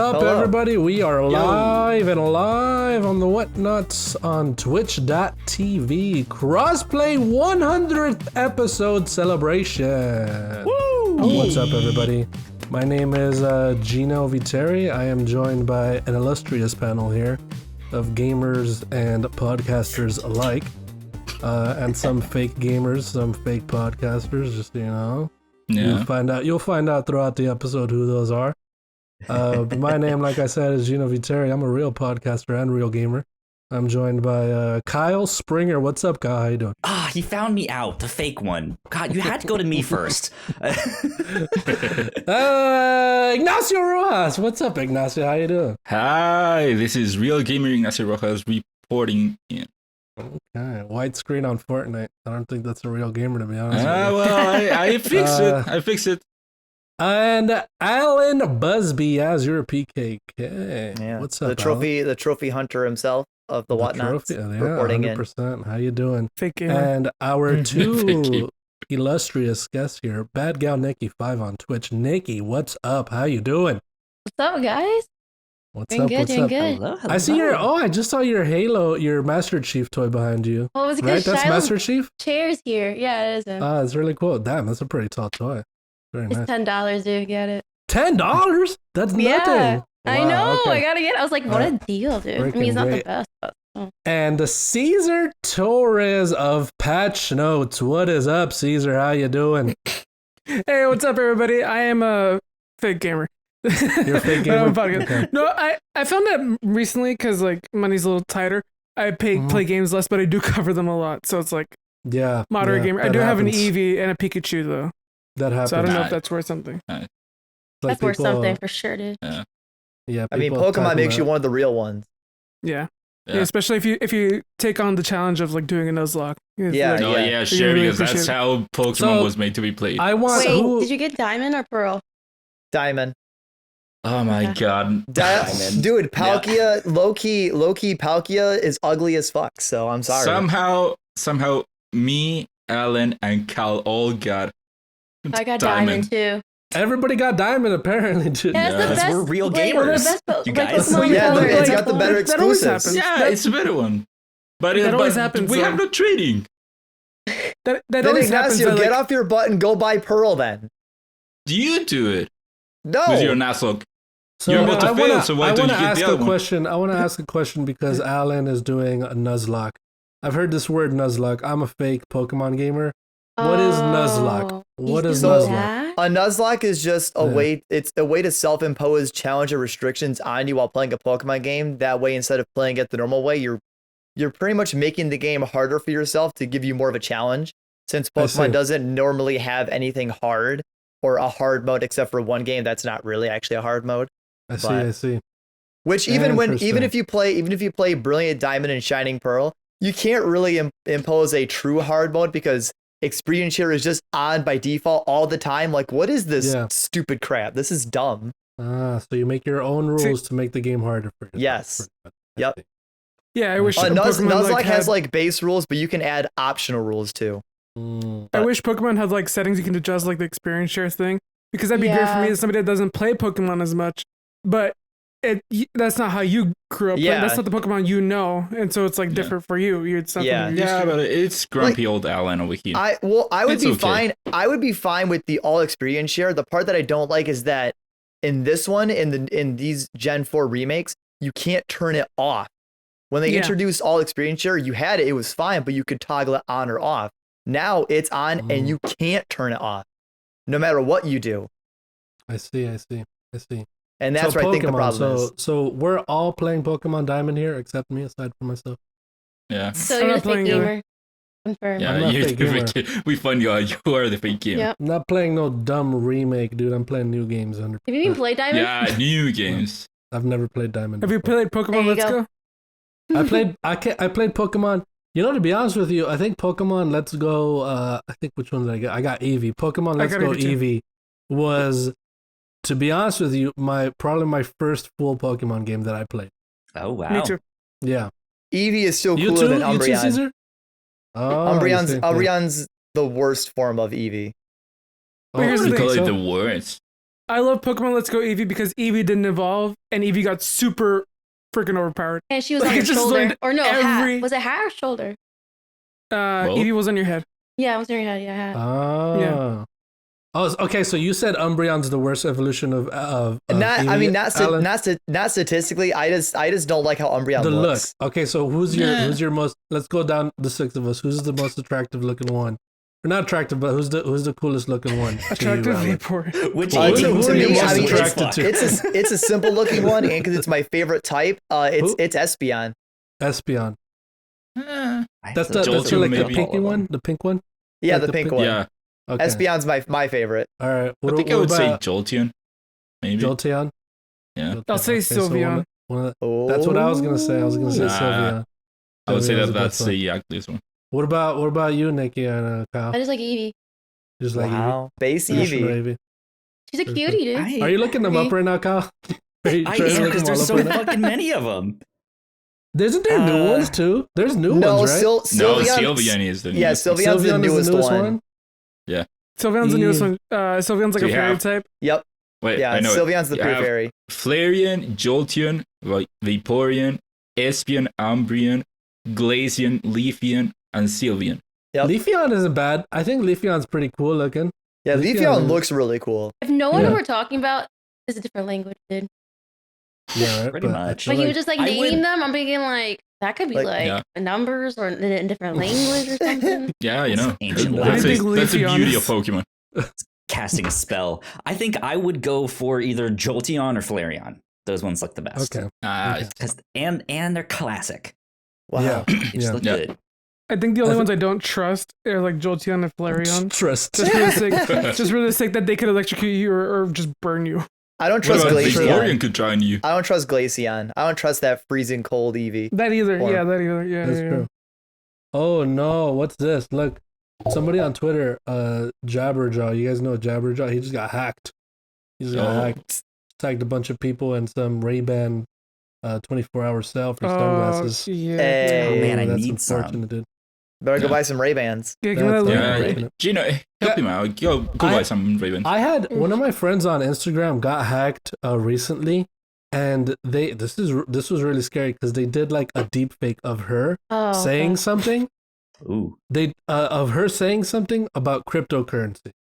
up, Hello. everybody? We are live on the Whatnauts on Twitch.tv. Crossplay 100th episode celebration. Woo! What's up, everybody? My name is Gino Viteri. I am joined by an illustrious panel here of gamers and podcasters alike. And some fake gamers, some fake podcasters, just, you know. Yeah. You'll find out throughout the episode who those are. My name, like I said, is Gino Viteri. I'm a real podcaster and real gamer. I'm joined by Kyle Springer. What's up, Kyle? How you doing? He found me out, the fake one. God, you had to go to me first. Ignacio Rojas. What's up, Ignacio? How you doing? Hi, this is Real Gamer Ignacio Rojas reporting in. Okay, white screen on Fortnite. I don't think that's a real gamer, to be honest with you. Well, I fixed it. I fixed it. And Alan Busby as your PKK. Yeah. What's up, the trophy hunter himself of the Whatnauts reporting 100%. In. How you doing? Fake gamer. And our two illustrious guests here, Bad Gal Niki 5 on Twitch. Niki, what's up? How you doing? What's up, guys? What's Doing up? good, What's doing up? good. Hello. I see I just saw your Halo, your Master Chief toy behind you. Well, it was Right? because That's Shiloh's Master Chief? chairs here. Yeah, it is him. It's really cool. Damn, that's a pretty tall toy. Very It's nice. $10, dude. Get it. $10? That's Yeah, nothing. I Wow, know. okay. I gotta get it. I was like, what a deal, dude. I mean, he's not Freaking the great. best, but. And Cesar Torres of Patch Notes. What is up, Cesar? How you doing? Hey, what's up, everybody? I am a fake gamer. You're a fake But I'm a gamer? podcast. Okay. No, I found that recently because like money's a little tighter. I play games less, but I do cover them a lot. So it's like Yeah. moderate yeah, gamer. I that do have an happens. Eevee and a Pikachu though. That happens. So I don't know Nah. if that's worth something. Like That's worth people- something for sure, dude. Yeah. I mean, people Pokemon talk makes you about- one of the real ones. Yeah. Yeah. Yeah, especially if you take on the challenge of like doing a Nuzlocke. It's Yeah, like- Oh, yeah. yeah, You sure, really because that's appreciate it. how Pokemon So, was made to be played. I want Wait, who- did you get Diamond or Pearl? Diamond. Oh my Okay. god. Diamond. Dude, Palkia, low-key Palkia is ugly as fuck, so I'm sorry. Somehow, me, Alan, and Cal all got I got Diamond, too. Everybody got Diamond, apparently, dude. Yeah, it's the Yeah. best. We're real like, gamers. The best You like, guys. Pokemon Yeah, color it's is got the better That always exclusives. happens. Yeah, it's a better one. But That always but happens, we though. have no trading. That Then always happens. Ignacio, that, get like, off your butt and go buy Pearl then. You do it No. with your Nuzlocke. So You're about to I fail, wanna- so why I don't wanna you get ask the a other one? question. I want to ask a question because Alan is doing a Nuzlocke. I've heard this word Nuzlocke. I'm a fake Pokemon gamer. What is Nuzlocke? Oh, What he's is doing Nuzlocke? that? A Nuzlocke is just a Yeah. way. It's a way to self-impose challenge or restrictions on you while playing a Pokemon game. That way, instead of playing it the normal way, you're pretty much making the game harder for yourself to give you more of a challenge. Since I see. Pokemon doesn't normally have anything hard or a hard mode except for one game that's not really actually a hard mode. I see. But- I see. Which even Interesting. if you play Brilliant Diamond and Shining Pearl, you can't really impose a true hard mode because Experience Share is just on by default all the time. Like, what is this Yeah. stupid crap? This is dumb. So you make your own rules to make the game harder for you. Yes. I Yep. see. yeah, I wish Pokemon Nuzlocke has had, like base rules, but you can add optional rules too. I wish Pokemon had like settings you can adjust like the experience share thing because that'd be great for me Yeah. as somebody that doesn't play Pokemon as much. But that's not how you grew up. Yeah. Playing. That's not the Pokemon you know, and so it's like different for you. It's something Yeah. you're used Yeah, to. but it's grumpy old Alan over here. I would It's be okay. fine. I would be fine with the all experience share. The part that I don't like is that in this one, in these Gen 4 remakes, you can't turn it off. When they Yeah. introduced all experience share, you had it, it was fine, but you could toggle it on or off. Now it's on and you can't turn it off, no matter what you do. I see. I see. I see. And that's so where I think the Pokemon, problem is. So we're all playing Pokemon Diamond here, except me, aside from myself. Yeah. So I'm you're not the fake playing gamer. Confirmed. Yeah, I'm not you're fake the gamer. fake gamer. We find you are the fake gamer. Yep. I'm not playing no dumb remake, dude. I'm playing new games. 100%. Have you even played Diamond? Yeah, new games. I've never played Diamond. Have you before. played Pokemon There you Let's go. Go? I played Pokemon. You know, to be honest with you, I think Pokemon Let's Go. I think which one did I get? I got Eevee. Pokemon Let's got Go Eevee too. Eevee was, to be honest with you, probably my first full Pokemon game that I played. Oh, wow. Me too. Yeah. Eevee is still You cooler too? than You too, Umbreon. Caesar? Oh, you think that- Umbreon's the worst form of Eevee. But here's the You thing, call it so- the worst. I love Pokemon Let's Go Eevee because Eevee didn't evolve and Eevee got super freaking overpowered. And she was Like, on it your just shoulder. learned Or no, every- hat. Was it hat or shoulder? Eevee was on your head. Yeah, it was on your head. Yeah, hat. Oh. Oh, okay. So you said Umbreon's the worst evolution of Not, I Eevee, mean, Alan? not statistically. I just don't like how Umbreon The look. looks. Okay, so who's your most? Let's go down the six of us. Who's the most attractive looking one? Or not attractive, but who's the coolest looking one? to you, Attractive Alan? Vaporeon. Which Who I are mean, you to me, most I mean, attracted to? It's a simple looking one, and because it's my favorite type, it's Espeon. Espeon. I That's still- the Jolteon, like the maybe. pinky one. The pink one. Yeah, Like the the pink pink- one. Yeah, Okay. Espeon's my favorite. All right. I think I would say Jolteon. Maybe. Jolteon. Yeah. I'll say Sylveon. That's what I was gonna say. I was gonna say Nah. Sylveon. I would say Sylveon's that the that's best one. the ugliest one. What about you, Nikki and Kyle? I just like Eevee. Just like Wow, base Eevee. Traditional Eevee. Eevee. She's a cutie, dude. Are you looking them up Eevee. right now, Kyle? Are you I trying to am look because them there's all so up right now? fucking many of them. Isn't there new ones too? There's new No, ones, right? No, Sylveon. Sylveon is the Yeah, newest. Sylveon's the newest one. Sylveon's the newest Eve. one. Sylveon's like So a you fairy have- type. Yep. Wait, Yeah, I know. Sylveon's the You pure have fairy. Flareon, Jolteon, Vaporeon, Espeon, Umbreon, Glaceon, Leafeon, and Sylveon. Yep. Leafeon isn't bad. I think Leafeon's pretty cool looking. Yeah, Leafeon Leafeon is- looks really cool. If no one Yeah. we're talking about is a different language, dude. Yeah, right. Pretty But I much. feel But you like- just like I name would- them. I'm thinking like that could be Like- like Yeah. numbers or in a different language or something. Yeah, you know. Ancient What do you That's, think that's the Leafeon beauty is? of Pokemon. Casting a spell. I think I would go for either Jolteon or Flareon. Those ones look the best. Okay. Ah, 'Cause- and they're classic. Wow. Yeah. They just Yeah. look Yeah. good. I think the only I ones I don't trust are like Jolteon and Flareon. Trust. Just for the sake, just for the sake that they could electrocute you or just burn you. I don't what trust about Glaceon. Vaporeon could join you? I don't trust Glaceon. I don't trust that freezing cold Eevee. That either. Or- Yeah, that either. Yeah, That's yeah, true. Oh no, what's this? Look, somebody on Twitter, Jabberjaw. You guys know Jabberjaw? He just got hacked. He just got Oh. hacked. Tagged a bunch of people in some Ray-Ban 24-hour sale for Oh, sunglasses. yeah. Hey. Oh man, I That's need some. unfortunate, dude. Better go Yeah. buy some Ray-Bans. Yeah, give me that That's- link. Yeah, unfortunate. Gino, help him out. Go I- buy some Raven. I had one of my friends on Instagram got hacked recently, and this was really scary because they did like a deep fake of her Oh, saying okay. something. Ooh. They of her saying something about cryptocurrency.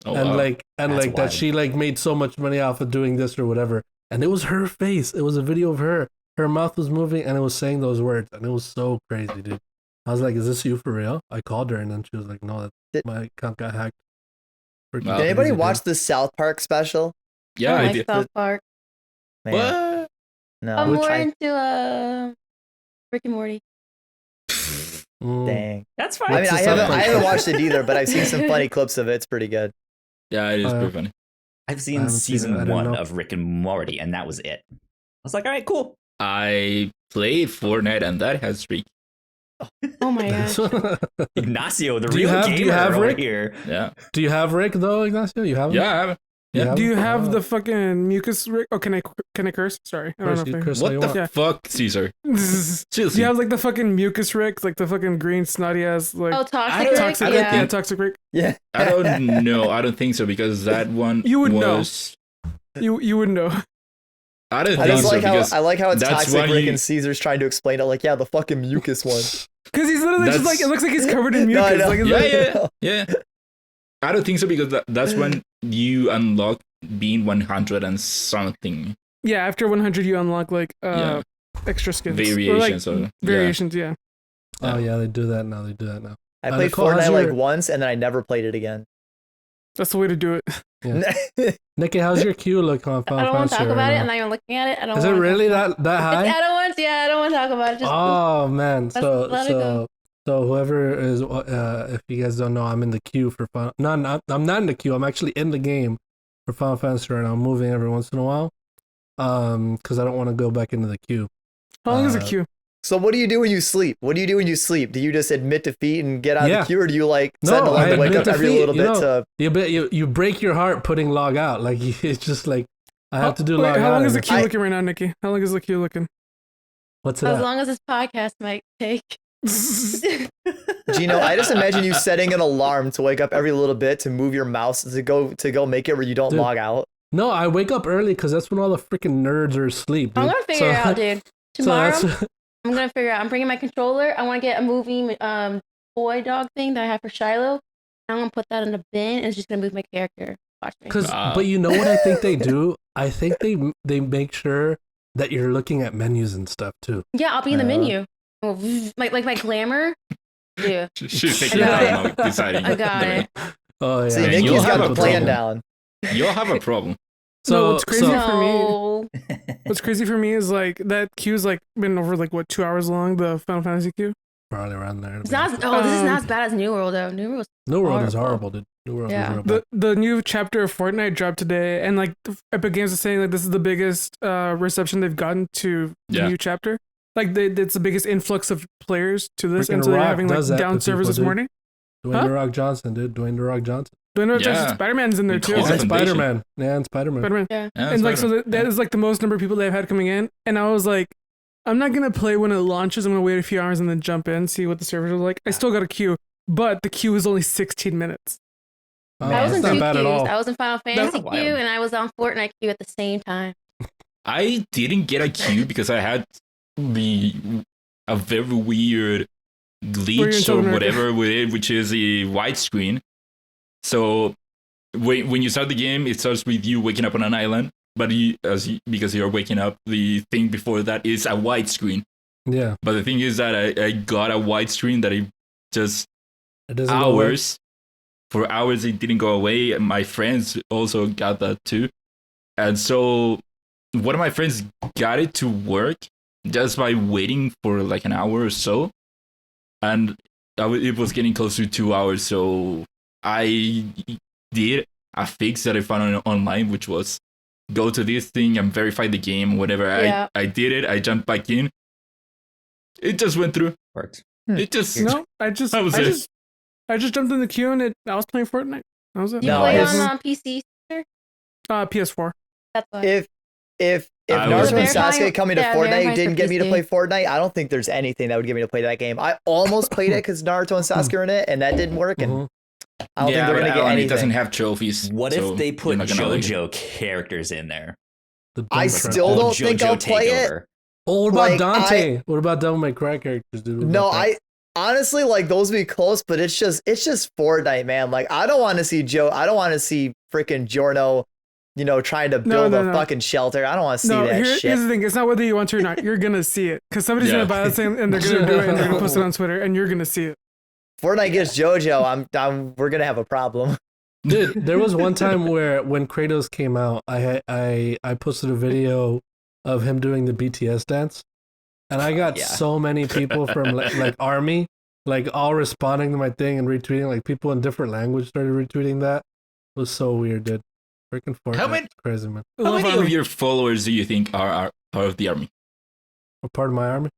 Oh, and wow. like That's that wild. she like made so much money off of doing this or whatever, and it was her face. It was a video of her mouth was moving and it was saying those words, and it was so crazy, dude. I was like, is this you for real? I called her and then she was like, no, Did- my account got hacked. Freaking Wow. Did anybody crazy, watch dude. the South Park special? Yeah, I like did. South Park. Man, What? no. I'm more I- into Rick and Morty. Mm. Dang. That's fine. I mean, What's I the haven't, South I Park haven't special? watched it either, but I've seen some funny clips of it. It's pretty good. Yeah, it is pretty funny. I've I seen haven't seen it. I season don't 1 know. of Rick and Morty, and that was it. I was like, all right, cool. I played Fortnite and that has streak. Oh my gosh. Ignacio, the Do you real have- gamer do you have over Rick? here. Yeah. Do you have Rick though, Ignacio? You have him? Yeah, I have it. Yeah. Do you have Oh. the fucking mucus Rick? Oh, can I curse? Sorry, I don't know. If Curse What all you the want. Yeah. fuck, Cesar? Do Seriously. you have like the fucking mucus Rick, like the fucking green snotty ass, like Oh, I toxic don't- Rick? toxic I Rick? don't Yeah, think- toxic Rick. Yeah. I don't know. I don't think so because that one You would know. was. You would know. I don't I think just so like how because I like how it's that's Toxic when Rick you- and Caesar's trying to explain it. Like, yeah, the fucking mucus one. Because he's literally just That's- like, it looks like he's covered in No, I mucus. know. Like, it's yeah, like, yeah, yeah. I don't think so because that's when you unlock being 100 and something yeah, after 100 you unlock like Yeah. extra skins. Or, variations. like, Or, variations, yeah. Oh yeah, they do that now. They do that now. I played Nicole, how's Fortnite like your- once and then I never played it again. That's the way to do it. Nikki, how's your queue look on I Final don't want to Fantasy talk right about it. now? I'm not even looking at it. I don't Is it wanna really talk that high? I don't want to. Yeah, I don't want to talk about it. Just Oh man, Let's so let it go. whoever is, if you guys don't know, I'm in the queue for Final. No, I'm not in the queue. I'm actually in the game for Final Fantasy right now. I'm moving every once in a while, because I don't want to go back into the queue. How long is a Uh, queue? So what do you do when you sleep? What do you do when you sleep? Do you just admit defeat and get out Yeah. of the queue, or do you like No, set an alarm I to wake admit up every defeat, little you bit know. to? You break your heart putting log out. Like it's just like I have to do Wait, log how out. long is the and- queue I- looking right now, Nikki? How long is the queue looking? What's it as at? long as this podcast might take. Gino, I just imagine you setting an alarm to wake up every little bit to move your mouse to go make it where you don't Dude. log out. No, I wake up early because that's when all the freaking nerds are asleep. Dude. I'm gonna figure it out, dude. Tomorrow, So I'm gonna figure it out. I'm bringing my controller. I want to get a movie toy dog thing that I have for Shiloh. I'm gonna put that in the bin, and it's just gonna move my character. Watch me. but you know what I think they do? I think they make sure that you're looking at menus and stuff too. Yeah, I'll be in the menu. Like my glamour. Yeah. She's taking time out deciding. I got it. Oh yeah. See, Yeah, you'll Niki's have got a the plan problem. down. You'll have a problem. So what's crazy for me? No. What's crazy for me is like that queue's like been over like what 2 hours long. The Final Fantasy queue. Probably around there. It's not. Oh, this is not as bad as New World though. New World. New World is horrible, dude. New World Yeah. is real bad. The new chapter of Fortnite dropped today, and like Epic Games is saying like this is the biggest reception they've gotten to the Yeah. new chapter. Like it's the biggest influx of players to this, Freaking and so they're Rock having like does that down to servers people, this dude. morning. Dwayne Huh? The Rock Johnson, dude. Dwayne The Rock Johnson. Don't know Yeah. Spider-Man's in there too. Because- And Foundation. Spider-Man. Yeah, and Spider-Man. Spider-Man. Yeah. Yeah, And like Spider-Man. so that is like the most number of people they've had coming in, and I was like, I'm not gonna play when it launches. I'm gonna wait a few hours and then jump in, see what the servers are like. I still got a queue, but the queue is only 16 minutes. Oh, I was that's in not two bad at queues. all. I was in Final That's Fantasy wild. queue, and I was on Fortnite queue at the same time. I didn't get a queue because I had a very weird Were you in glitch South or America? whatever with it, which is a widescreen. So when you start the game, it starts with you waking up on an island, but because you're waking up, the thing before that is a widescreen. Yeah. But the thing is that I got a widescreen that I just It doesn't go away. hours. For hours, it didn't go away. My friends also got that too. And so one of my friends got it to work just by waiting for like an hour or so. And it was getting close to 2 hours. So I did a fix that I found online, which was go to this thing and verify the game, whatever. Yeah. I did it. I jumped back in. It just went through. Worked. It just... No, I just jumped in the queue and I was playing Fortnite. That was it. You No, play it's- on PC? Sir? PS4. That's why. If I Naruto was- and Verifying- Sasuke coming to yeah, Fortnite verifying didn't for get me to PC. play Fortnite, I don't think there's anything that would get me to play that game. I almost played it because Naruto and Sasuke are in it, and that didn't work. And Mhm. I don't think they're but gonna get Alan, anything. it doesn't have trophies. What so if they put you're not gonna like it. JoJo characters in there? The I dumb crap. still Old don't think I'll play it. takeover. Oh, what about like, Dante? What about Devil May Cry characters, dude? What No, about that? I honestly like those would be close, but it's just Fortnite, man. Like I don't want to see I don't want to see freaking Giorno, trying to build a fucking shelter. I don't want to see No, that here's shit. the thing. It's not whether you want to or not. You're gonna see it because somebody's Yeah. gonna buy that thing and they're gonna do it and they're gonna post it on Twitter and you're gonna see it. Fortnite gets JoJo, we're gonna have a problem. Dude, there was one time where when Kratos came out, I posted a video of him doing the BTS dance, and I got Yeah. so many people from like Army, like all responding to my thing and retweeting. Like people in different language started retweeting that. It was so weird, dude. Freaking Fortnite, How many- crazy man. I How love many Army. of your followers do you think are part of the army? A part of my army.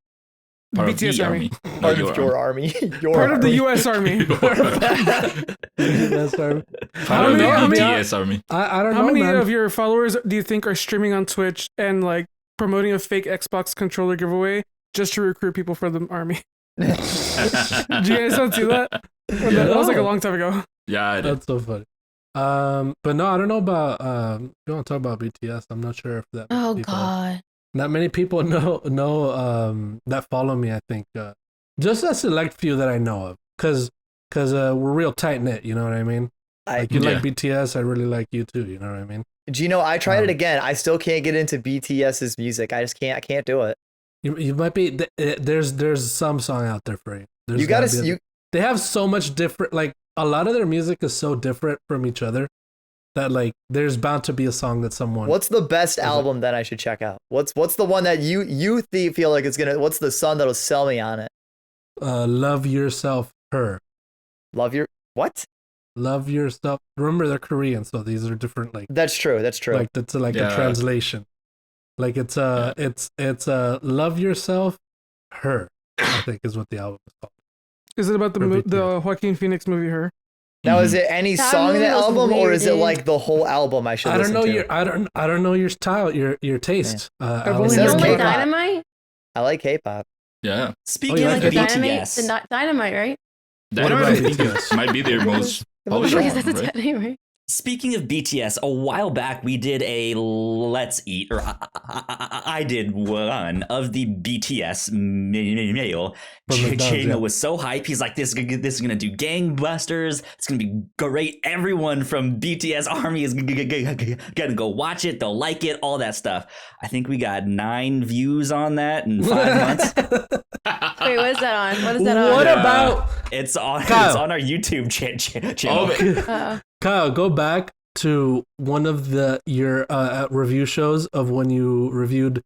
Part BTS of the army. Not Part your of your army. Your Part of the army. U.S. Army. That's army. Part of the How many- BTS army. I don't How know, many man. of your followers do you think are streaming on Twitch and like promoting a fake Xbox controller giveaway just to recruit people for the army? Did you guys not see that? That was like a long time ago. Yeah, I did. That's so funny. But no, I don't know about if you want to talk about BTS. I'm not sure if that. many Oh people- God. Not many people know that follow me. I think just a select few that I know of, because we're real tight knit. You know what I mean? Like you like BTS, I really like you too. You know what I mean? Gino, I tried it again. I still can't get into BTS's music. I just can't. I can't do it. You might be there's some song out there for you. There's You gotta. gotta be- You They have so much different. Like a lot of their music is so different from each other that like there's bound to be a song that someone. What's the best album that I should check out? What's the one that you feel like it's gonna? What's the song that'll sell me on it? Love Yourself, Her. Love your what? Love Yourself. Remember, they're Korean, so these are different. Like That's true. That's true. like that's like Yeah. a translation. Like it's Love Yourself, Her. I think is what the album is called. Is it about For the BTS. Joaquin Phoenix movie Her? Now, is it any That song in the movie was album, or weird, is it dude. like the whole album? I should. I don't listen know to? your I don't know your style, your taste. I've Alex. only It You says don't heard like K-pop. Dynamite? I like K-pop. Yeah. Speaking you of like Like it? Dynamite? BTS, The Dynamite, right? What Dynamite, about I think BTS? might be their most Come on, popular Because Sean, one, that's a right? Dynamite. Speaking of BTS, a while back we did a Let's Eat, or I did one of the BTS meal. From McDonald's, Chino yeah. was so hype. He's like, this is gonna do gangbusters. It's gonna be great. Everyone from BTS Army is gonna go watch it. They'll like it. All that stuff. I think we got 9 views on that in 5 months. Wait, what is that on? What is that What on? about It's on our YouTube channel. Uh, Kyle? Go back to one of your review shows of when you reviewed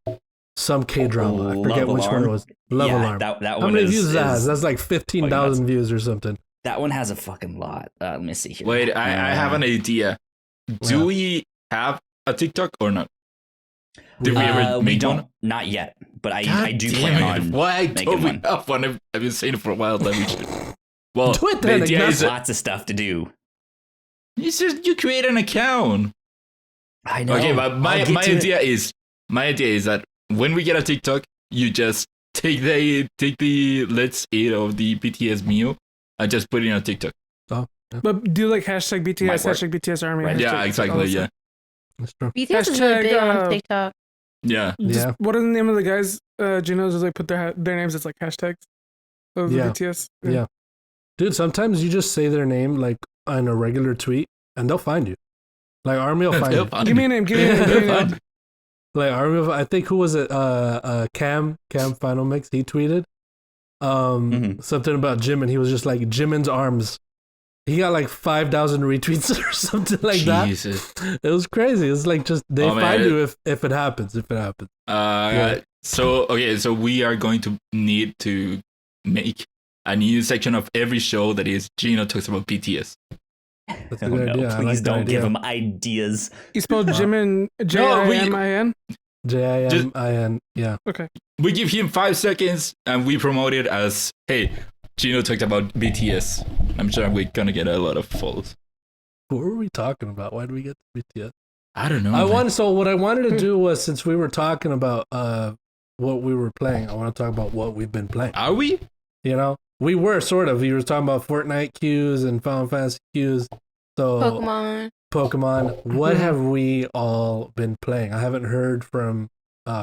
some K-drama. I forget Love which one it Alarm? was. Love Yeah, Alarm. that How one many is- views that has? is- That's like 15,000 views or something. That one has a fucking lot. Let me see here. Wait, I have an idea. Do Yeah. we have a TikTok or not? Did we ever we make don't, one? not yet, but I God do damn plan it. on Why making don't we one. have one? I've been saying it for a while that we should. Well, Do it the then, idea is that Lots of stuff to do. it's just you create an account. I know. Okay, but my I'll get to it. idea is that when we get a TikTok, you just take the let's eat of the BTS meal and just put it on TikTok. But do like hashtag BTS, Might work. hashtag BTS Army. Right. hashtag Yeah, all exactly. that Yeah, stuff. That's true. BTS is really big Hashtag, on TikTok. yeah. Just, Yeah. what are the name of the guys? Gino's just like put their names as like hashtags of the Yeah. BTS. Yeah. Dude, sometimes you just say their name like on a regular tweet and they'll find you. Like Army will find you. Give me a name. Give me a name. Give me a name. Like Army of, I think who was it? Cam Final Mix. He tweeted something about Jimin. He was just like Jimin's arms. He got like 5,000 retweets or something like Jesus. that. It was crazy. It's like just they Oh, man. find you if it happens. If it happens. Yeah. So we are going to need to make a new section of every show that is Gino talks about BTS. That's a Oh, good no, idea. I please like that don't give idea. him ideas. You spelled Jimin Jimin. Jimin. Yeah. Okay. We give him 5 seconds and we promote it as, hey, Gino talked about BTS. I'm sure we're gonna get a lot of follows. What were we talking about? Why did we get to BTS? I don't know. So what I wanted to do was, since we were talking about what we were playing, I want to talk about what we've been playing. Are we? You know, we were sort of. We were talking about Fortnite queues and Final Fantasy queues. So Pokemon. What have we all been playing? I haven't heard from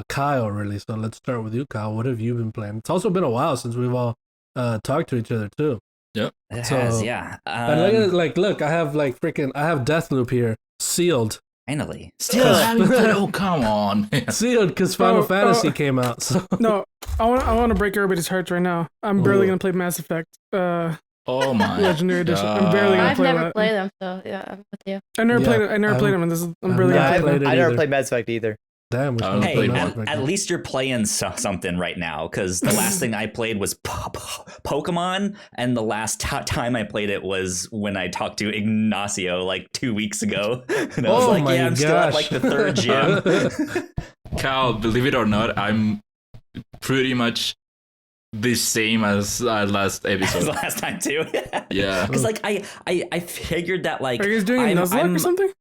Kyle really. So let's start with you, Kyle. What have you been playing? It's also been a while since we've all talked to each other too. It So- has, yeah. And look, I have I have Deathloop here sealed. Finally. Oh, come on. Sealed because Final Oh, Fantasy oh. came out. So No, I want to break everybody's hearts right now. I'm barely gonna play Mass Effect. Oh my. Legendary Edition. I'm barely gonna I've play never that. played them, so yeah, I'm with you. I never Yeah, played it. I never played them, and I'm I've barely not Yeah, gonna play played them. it I never either. played Mass Effect either. damn, we I don't should play Hey, play Mass Mass Effect. at least you're playing something right now, because the last thing I played was Pokemon, and the last time I played it was when I talked to Ignacio like 2 weeks ago. And I was Oh like, my yeah, I'm still at gosh. like the 3rd gym. Kyle, believe it or not, I'm pretty much the same as last the episode. last time too. Yeah. Because like I figured that like Are you guys doing a Nuzlocke or something?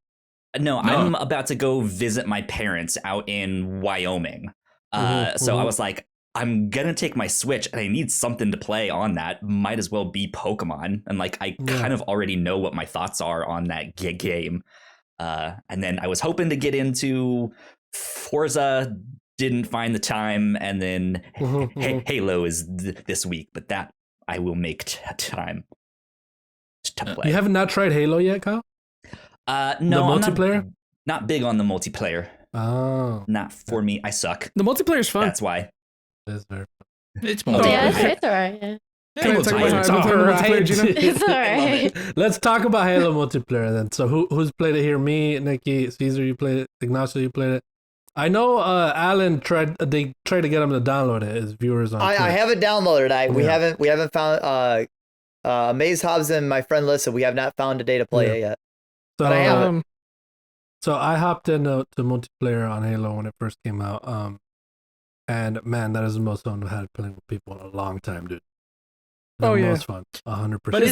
No, No. I'm about to go visit my parents out in Wyoming. So I was like, I'm gonna take my Switch and I need something to play on that. Might as well be Pokemon. And like I Yeah. kind of already know what my thoughts are on that game. And then I was hoping to get into Forza, didn't find the time, and then Halo is this week, but that I will make time to play. You have not tried Halo yet, Kyle? No, The I'm multiplayer? not big on the multiplayer. Oh, Not for me. I suck. The multiplayer's fun. That's why. that's very It's Oh, more. Yeah, yeah. it's alright. Yeah. Can I talk about Multiplayer. how I play multiplayer, Gino? It's alright. Let's talk about Halo multiplayer then. So who's played it here? Me, Niki, Cesar, you played it. Ignacio, you played it. I know Alan tried to get him to download it as viewers on I Twitch. haven't downloaded. We Yeah. haven't found Maze Hobbs and my friend Lissa. We have not found a day to play it yet. So, but I have it. So I hopped into the multiplayer on Halo when it first came out. And man, that is the most fun I've had playing with people in a long time, dude. The Oh, yeah. most fun, 100%. But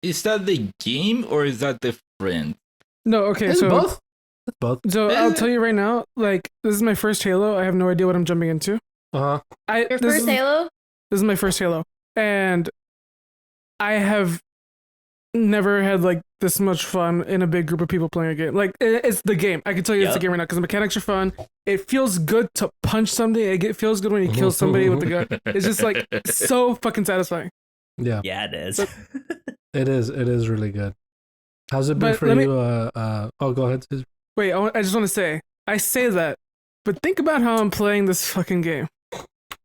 is that the game or is that the friend? No, okay, It's so both. It's both. so I'll tell you right now, like this is my first Halo. I have no idea what I'm jumping into. Uh huh. Your first Halo? This is my first Halo, and I have never had like this much fun in a big group of people playing a game. Like it's the game. I can tell you it's the game right now because the mechanics are fun. It feels good to punch something. It feels good when you kill somebody with the gun. It's just like so fucking satisfying. Yeah, it is. It is. It is really good. How's it been for you? Go ahead, Cesar. Wait, I just want to say, I say that, but think about how I'm playing this fucking game.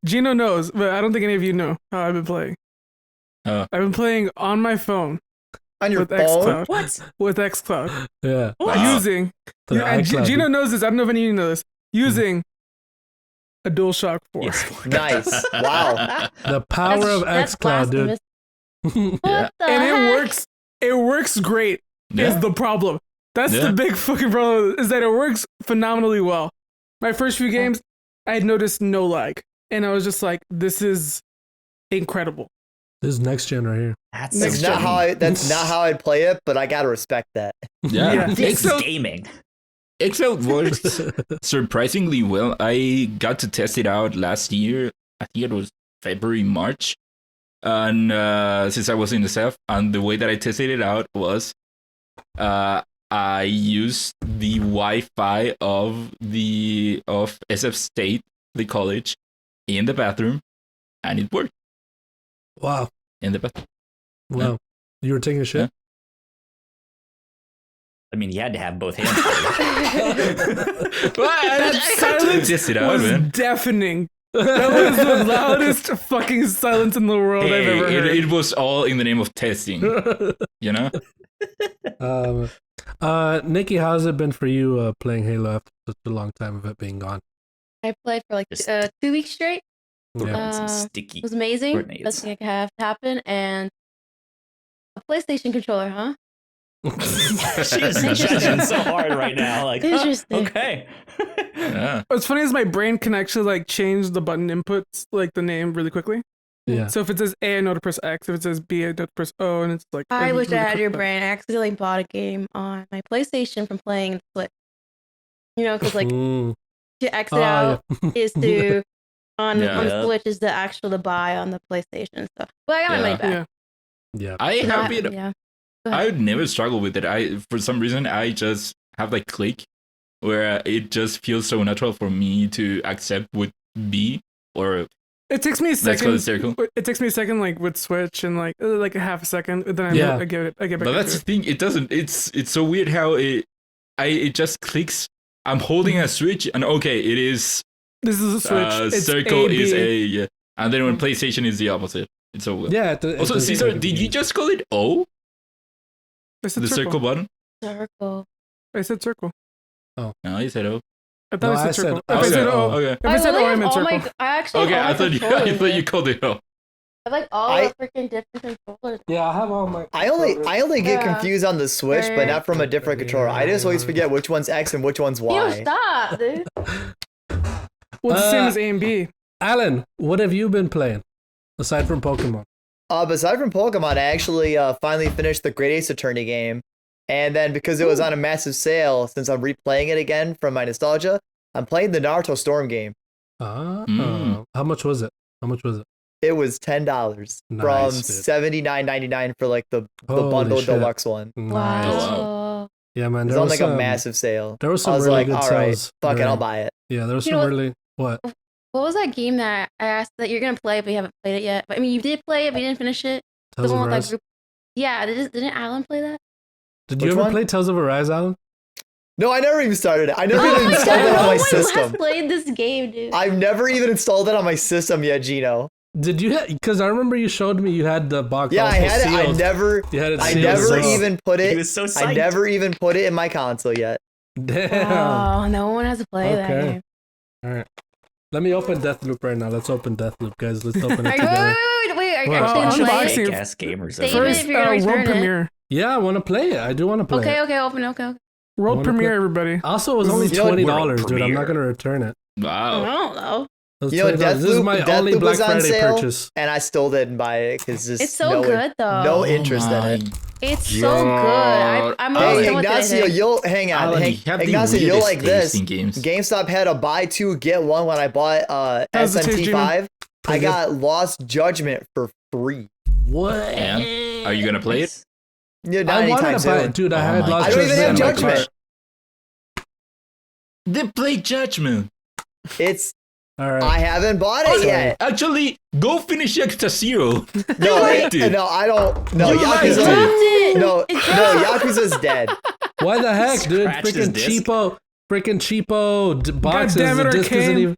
Gino knows, but I don't think any of you know how I've been playing. I've been playing on my phone. On your with phone? xCloud. What? With xCloud. Yeah. Wow. Using, The and iCloud. Gino knows this. I don't know if any of you know this. Using a DualShock 4. Yes. Nice. Wow. The power of xCloud, dude. What Yeah. the And heck? it works great. Yeah. Is the problem. That's Yeah. the big fucking problem, is that it works phenomenally well. My first few games, I had noticed no lag. And I was just like, this is incredible. This is next gen right here. That's Next That's gen. not how I'd play it, but I gotta respect that. Yeah. Yeah. this Excel, gaming. Excel works surprisingly well. I got to test it out last year. I think it was February, March. And since I was in the South, and the way that I tested it out was I used the Wi-Fi of SF State, the college, in the bathroom, and it worked Wow. in the bathroom. Wow. You were taking a shit? I mean, you had to have both hands. That silence Test it out, was man. deafening. That was the loudest fucking silence in the world I've Hey, ever heard. it was all in the name of testing, you know? Niki, how's it been for you playing Halo after such a long time of it being gone? I played for like Just- 2 weeks straight. Yeah. Some It sticky. was amazing. Coordinates. Best thing I could have happen. And a PlayStation controller, huh? She's judging so hard right now. Like, Interesting. okay. Yeah. What's funny is my brain can actually like change the button inputs, like the name really quickly. Yeah. So if it says A, I know to press X. If it says B, I know to press O, and it's like. I wish I really had quick your button. brain. I accidentally bought a game on my PlayStation from playing the Switch. You know, because like Mm. to exit Oh, out yeah. is to on Yeah. the Switch is the actual to buy on the PlayStation. So, but I got my money back. Yeah. Yeah. I No, have it. yeah. I would never struggle with it. For some reason, I just have like click where it just feels so natural for me to accept with B or It takes me a let's call second. it circle. It takes me a second, like with Switch, and like a half a second. And then Yeah. I get back. But that's into the thing. It doesn't. It's so weird how it just clicks. I'm holding a switch and okay, it is This is a Switch. It's circle A, is B. A, yeah. And then when PlayStation is the opposite. It's so weird. Yeah. Also, Cesar, did you just call it O? I said The circle button? Circle. I said circle. No, you said O. I thought No, I I said said- circle. If I Okay, said O, okay. if I said O, I meant circle. I actually Okay, have all I my thought controllers. you called it O. I have like all I- the freaking different controllers. Yeah, I have all my. I only get Yeah. confused on the Switch, but not from a different controller. I just always forget which one's X and which one's You Y. stop, dude. Well, it's the same Uh, as A and B. Alan, what have you been playing aside from Pokemon? Aside from Pokemon, I actually finally finished the Great Ace Attorney game. And then because it was on a massive sale, since I'm replaying it again from my nostalgia, I'm playing the Naruto Storm game. How much was it? How much was it? It was $10 from Nice, dude. $79.99 for like the Holy bundle shit. deluxe one. Nice. Wow. Yeah, man. It was There on was like a some, massive sale. There was I some was really like, good all right, sales. fuck it, during- I'll buy it. Yeah, there was You some know what? really what? What was that game that I asked that you're gonna play but you haven't played it yet? But I mean, you did play it, but you didn't finish it. Tales the of one with Arise. that group. Yeah, didn't Alan play that? Did you Which ever one? play Tales of Arise, Alan? No, I never even started it. I never Oh even my installed god, it on no my one has system. played this game, dude. I've never even installed it on my system yet, Gino. Did you? Because I remember you showed me you had the box. Yeah, I also had it. I sealed. never, You had it I sealed, never so- even put He it. was so psyched. I never even put it in my console yet. Damn. Oh, no one has to play that Okay. game. All right. Let me open Deathloop right now. Let's open Deathloop, guys. Let's open it Are you, together. wait, are you What? actually Oh, gonna play unboxing. it? Fake ass gamers. Save over it there. if you're gonna World return it. premiere. Yeah, I want to play it. I do want to play Okay, it. okay, open, okay. World Wanna premiere, play- everybody. Also, it was only You know what? $20, dude. I'm Premiere. not gonna return it. I Wow. don't know. It was You know, $20. This is my only Deathloop Black was on Friday sale, purchase. and I still didn't buy it because It's so good though. no interest in my it. It's so good. I'm always Hey, done with it, I Ignacio, think. you'll hang on. Alan, Hey, you have the Ignacio, you'll weirdest like taste this. in games. GameStop had a buy two get one when I bought How's the taste, SMT5. I Pretty got Lost Judgment for free. What? And are you gonna play it? Yeah, not I wanted anytime to buy soon. it, dude. I Oh had my lost I don't even have in my Judgment. cart. Then play Judgment. It's All right. I haven't bought it yet. Actually, go finish Yakuza 0. No, liked it. no, I don't. No, You liked Yakuza. it. No, Yakuza's dead. Why the heck, dude? Scratch his Freaking cheapo boxes. damn it, The disc isn't Arcane. even.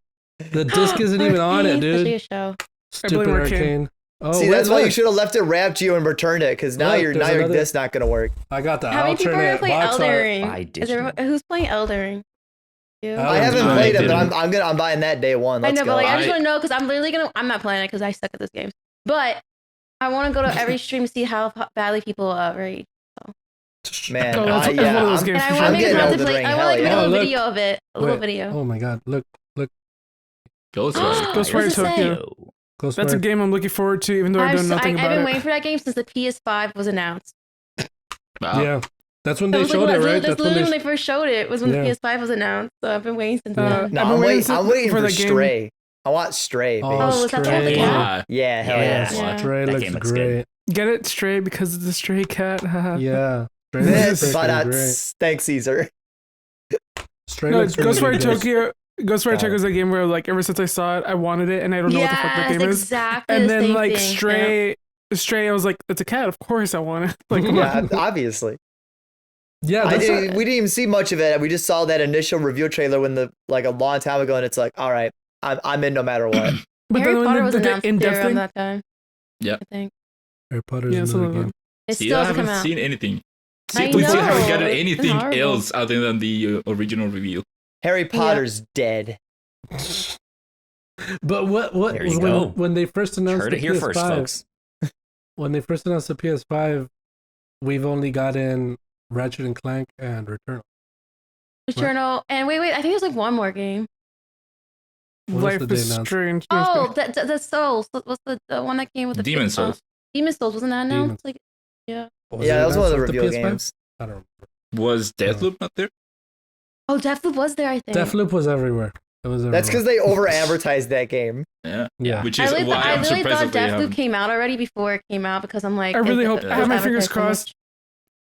The disc isn't even on it, Arcane, dude. especially a show. Stupid blame Arcane. Arcane. Oh, See, wait, that's why you look. should have left it wrapped, Gio, and returned it, because now Look, your there's another- disc not gonna work. I got the How many people are gonna alternate play box Elden art. Ring? By Is everyone, who's playing Elden Ring? You? I I haven't I played it, but didn't. I'm buying that day one. I Let's know, go. but like, I just I- want to know because I'm literally gonna. I'm not playing it because I suck at this game. But I want to go to every stream to see how badly people rate. Man, Oh, that's one of yeah, those I'm- games And I for want sure. to make a getting time to Elden play. Ring, I hell want like yeah. a little Oh, look. video of it. A little Wait. video. Oh my god, look. Ghostwire. Ghostwire What's it say? Tokyo. Close That's a by. game I'm looking forward to, even though I I've, know nothing I've about been it. waiting for that game since the PS5 was announced. Wow. Yeah. That's when That they was showed like, it, right? That's literally when they first showed it. Was when Yeah. the PS5 was announced. So I've been waiting since Uh, then. No, I've been I'm waiting for that game. Stray. I want Stray. Oh, baby. Oh, was that the one with the Stray. cat? Yeah, hell Yeah. yeah. Yeah. Stray That looks game looks great. Get it straight because it's a stray cat. haha. Yeah. Stray This, looks but freaking great. thanks, Caesar. Stray No, looks really Ghostwire good. Tokyo. Ghostwire Got Tokyo it. is a game where like ever since I saw it, I wanted it, and I don't know what the fuck that Yes, game is. exactly. And the then same like thing. Stray, I was like, it's a cat. Of course I want it. Like, come Yeah, on. obviously. Yeah, that's We didn't even see much of it. We just saw that initial review trailer a long time ago, and it's like, all right, I'm in no matter what. But Harry then Potter when was the announced too in-depth around thing, that time. Yeah. I think Harry Potter's Yeah, some another of them. game. it Still still hasn't come haven't out. seen anything. I We still know. haven't gotten It's anything horrible. else other than the original review. Harry Potter's dead. But what There you go. when they first announced Heard the it here PS5, first, folks. when they first announced the PS5, we've only gotten Ratchet and Clank and Returnal. Returnal and wait, I think there's like one more game. What else Life did they is announce? strange. Oh, the Souls. What's the one that came with the Demon Souls. Demon Souls wasn't that announced? Demon- Like, Was Yeah, it that was one of the announced with reveal PS5? games. I don't remember. Was Deathloop not there? oh, Deathloop was there. I think. Deathloop was everywhere. It was everywhere. That's because they over-advertised that game. Yeah. Yeah. Which I is really, why I I'm really surprised thought that they Deathloop haven't. came out already before it came out because I'm like, I really it- hope. it I have was my fingers advertised so crossed. much.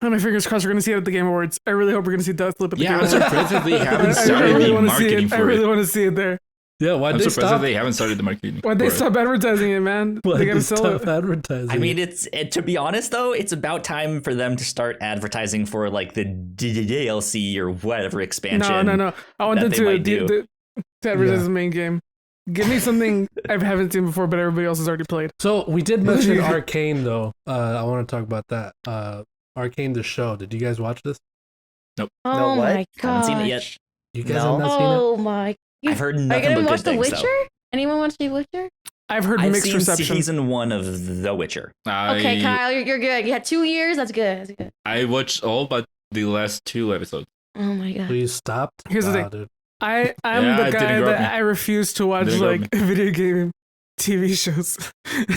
I have my fingers crossed. We're gonna see it at the Game Awards. I really hope we're gonna see Deathloop at the Yeah, Game I'm Awards. surprised that they I haven't started really the want to see marketing it. I for really it. want to see it there. Yeah, why'd I'm they surprised stop? that they haven't started the marketing. Why'd they for it. stop advertising it, man? Why'd They they gotta sell stop it. advertising? I mean, to be honest though, it's about time for them to start advertising for like the DLC or whatever expansion. No. I want that them they to might do. to advertise Yeah. the main game. Give me something I haven't seen before, but everybody else has already played. So we did mention Arcane though. I want to talk about that. Arcane the show. Did you guys watch this? Oh No, what? my god! Haven't seen it yet. You guys No. have not seen it? Oh my! I've heard Are you nothing gonna but watch good The things Witcher? though. Anyone watch The Witcher? I've heard I've mixed seen reception. season 1 of The Witcher. Okay, Kyle, you're good. You had 2 years. That's good. That's good. I watched all but the last 2 episodes. Oh my god! Please stop. Here's the thing. Dude. I'm Yeah, the it guy didn't grab that me. I refuse to watch Didn't grab like video game TV shows.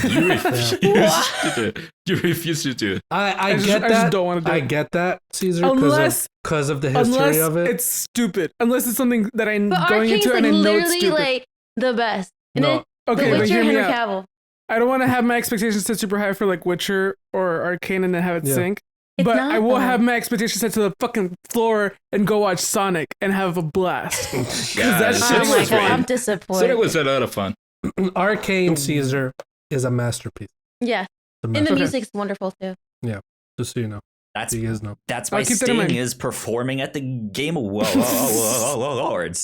You refuse to do it. You refuse to do it. I just- get I just that. don't wanna do I it. get that, Caesar, Unless- because of the Unless history of it. it's stupid. Unless it's something that I'm But going Arcane's into like and I know it's literally stupid. like the best. And No. then Okay, The but Witcher, hear me Henry out. Cavill. I don't want to have my expectations set super high for like Witcher or Arcane and then have it Yeah. sink. It's But not, I will though. have my expectations set to the fucking floor and go watch Sonic and have a blast. Yeah, that Sonic shit Oh my was god! great. I'm disappointed. Sonic was a lot of fun. Arcane, Caesar, is a masterpiece. Yeah, It's a and the masterpiece. music's wonderful too. Just so you know. That's So you guys know. that's I'll why keep that in mind. Sting is performing at the Game Awards.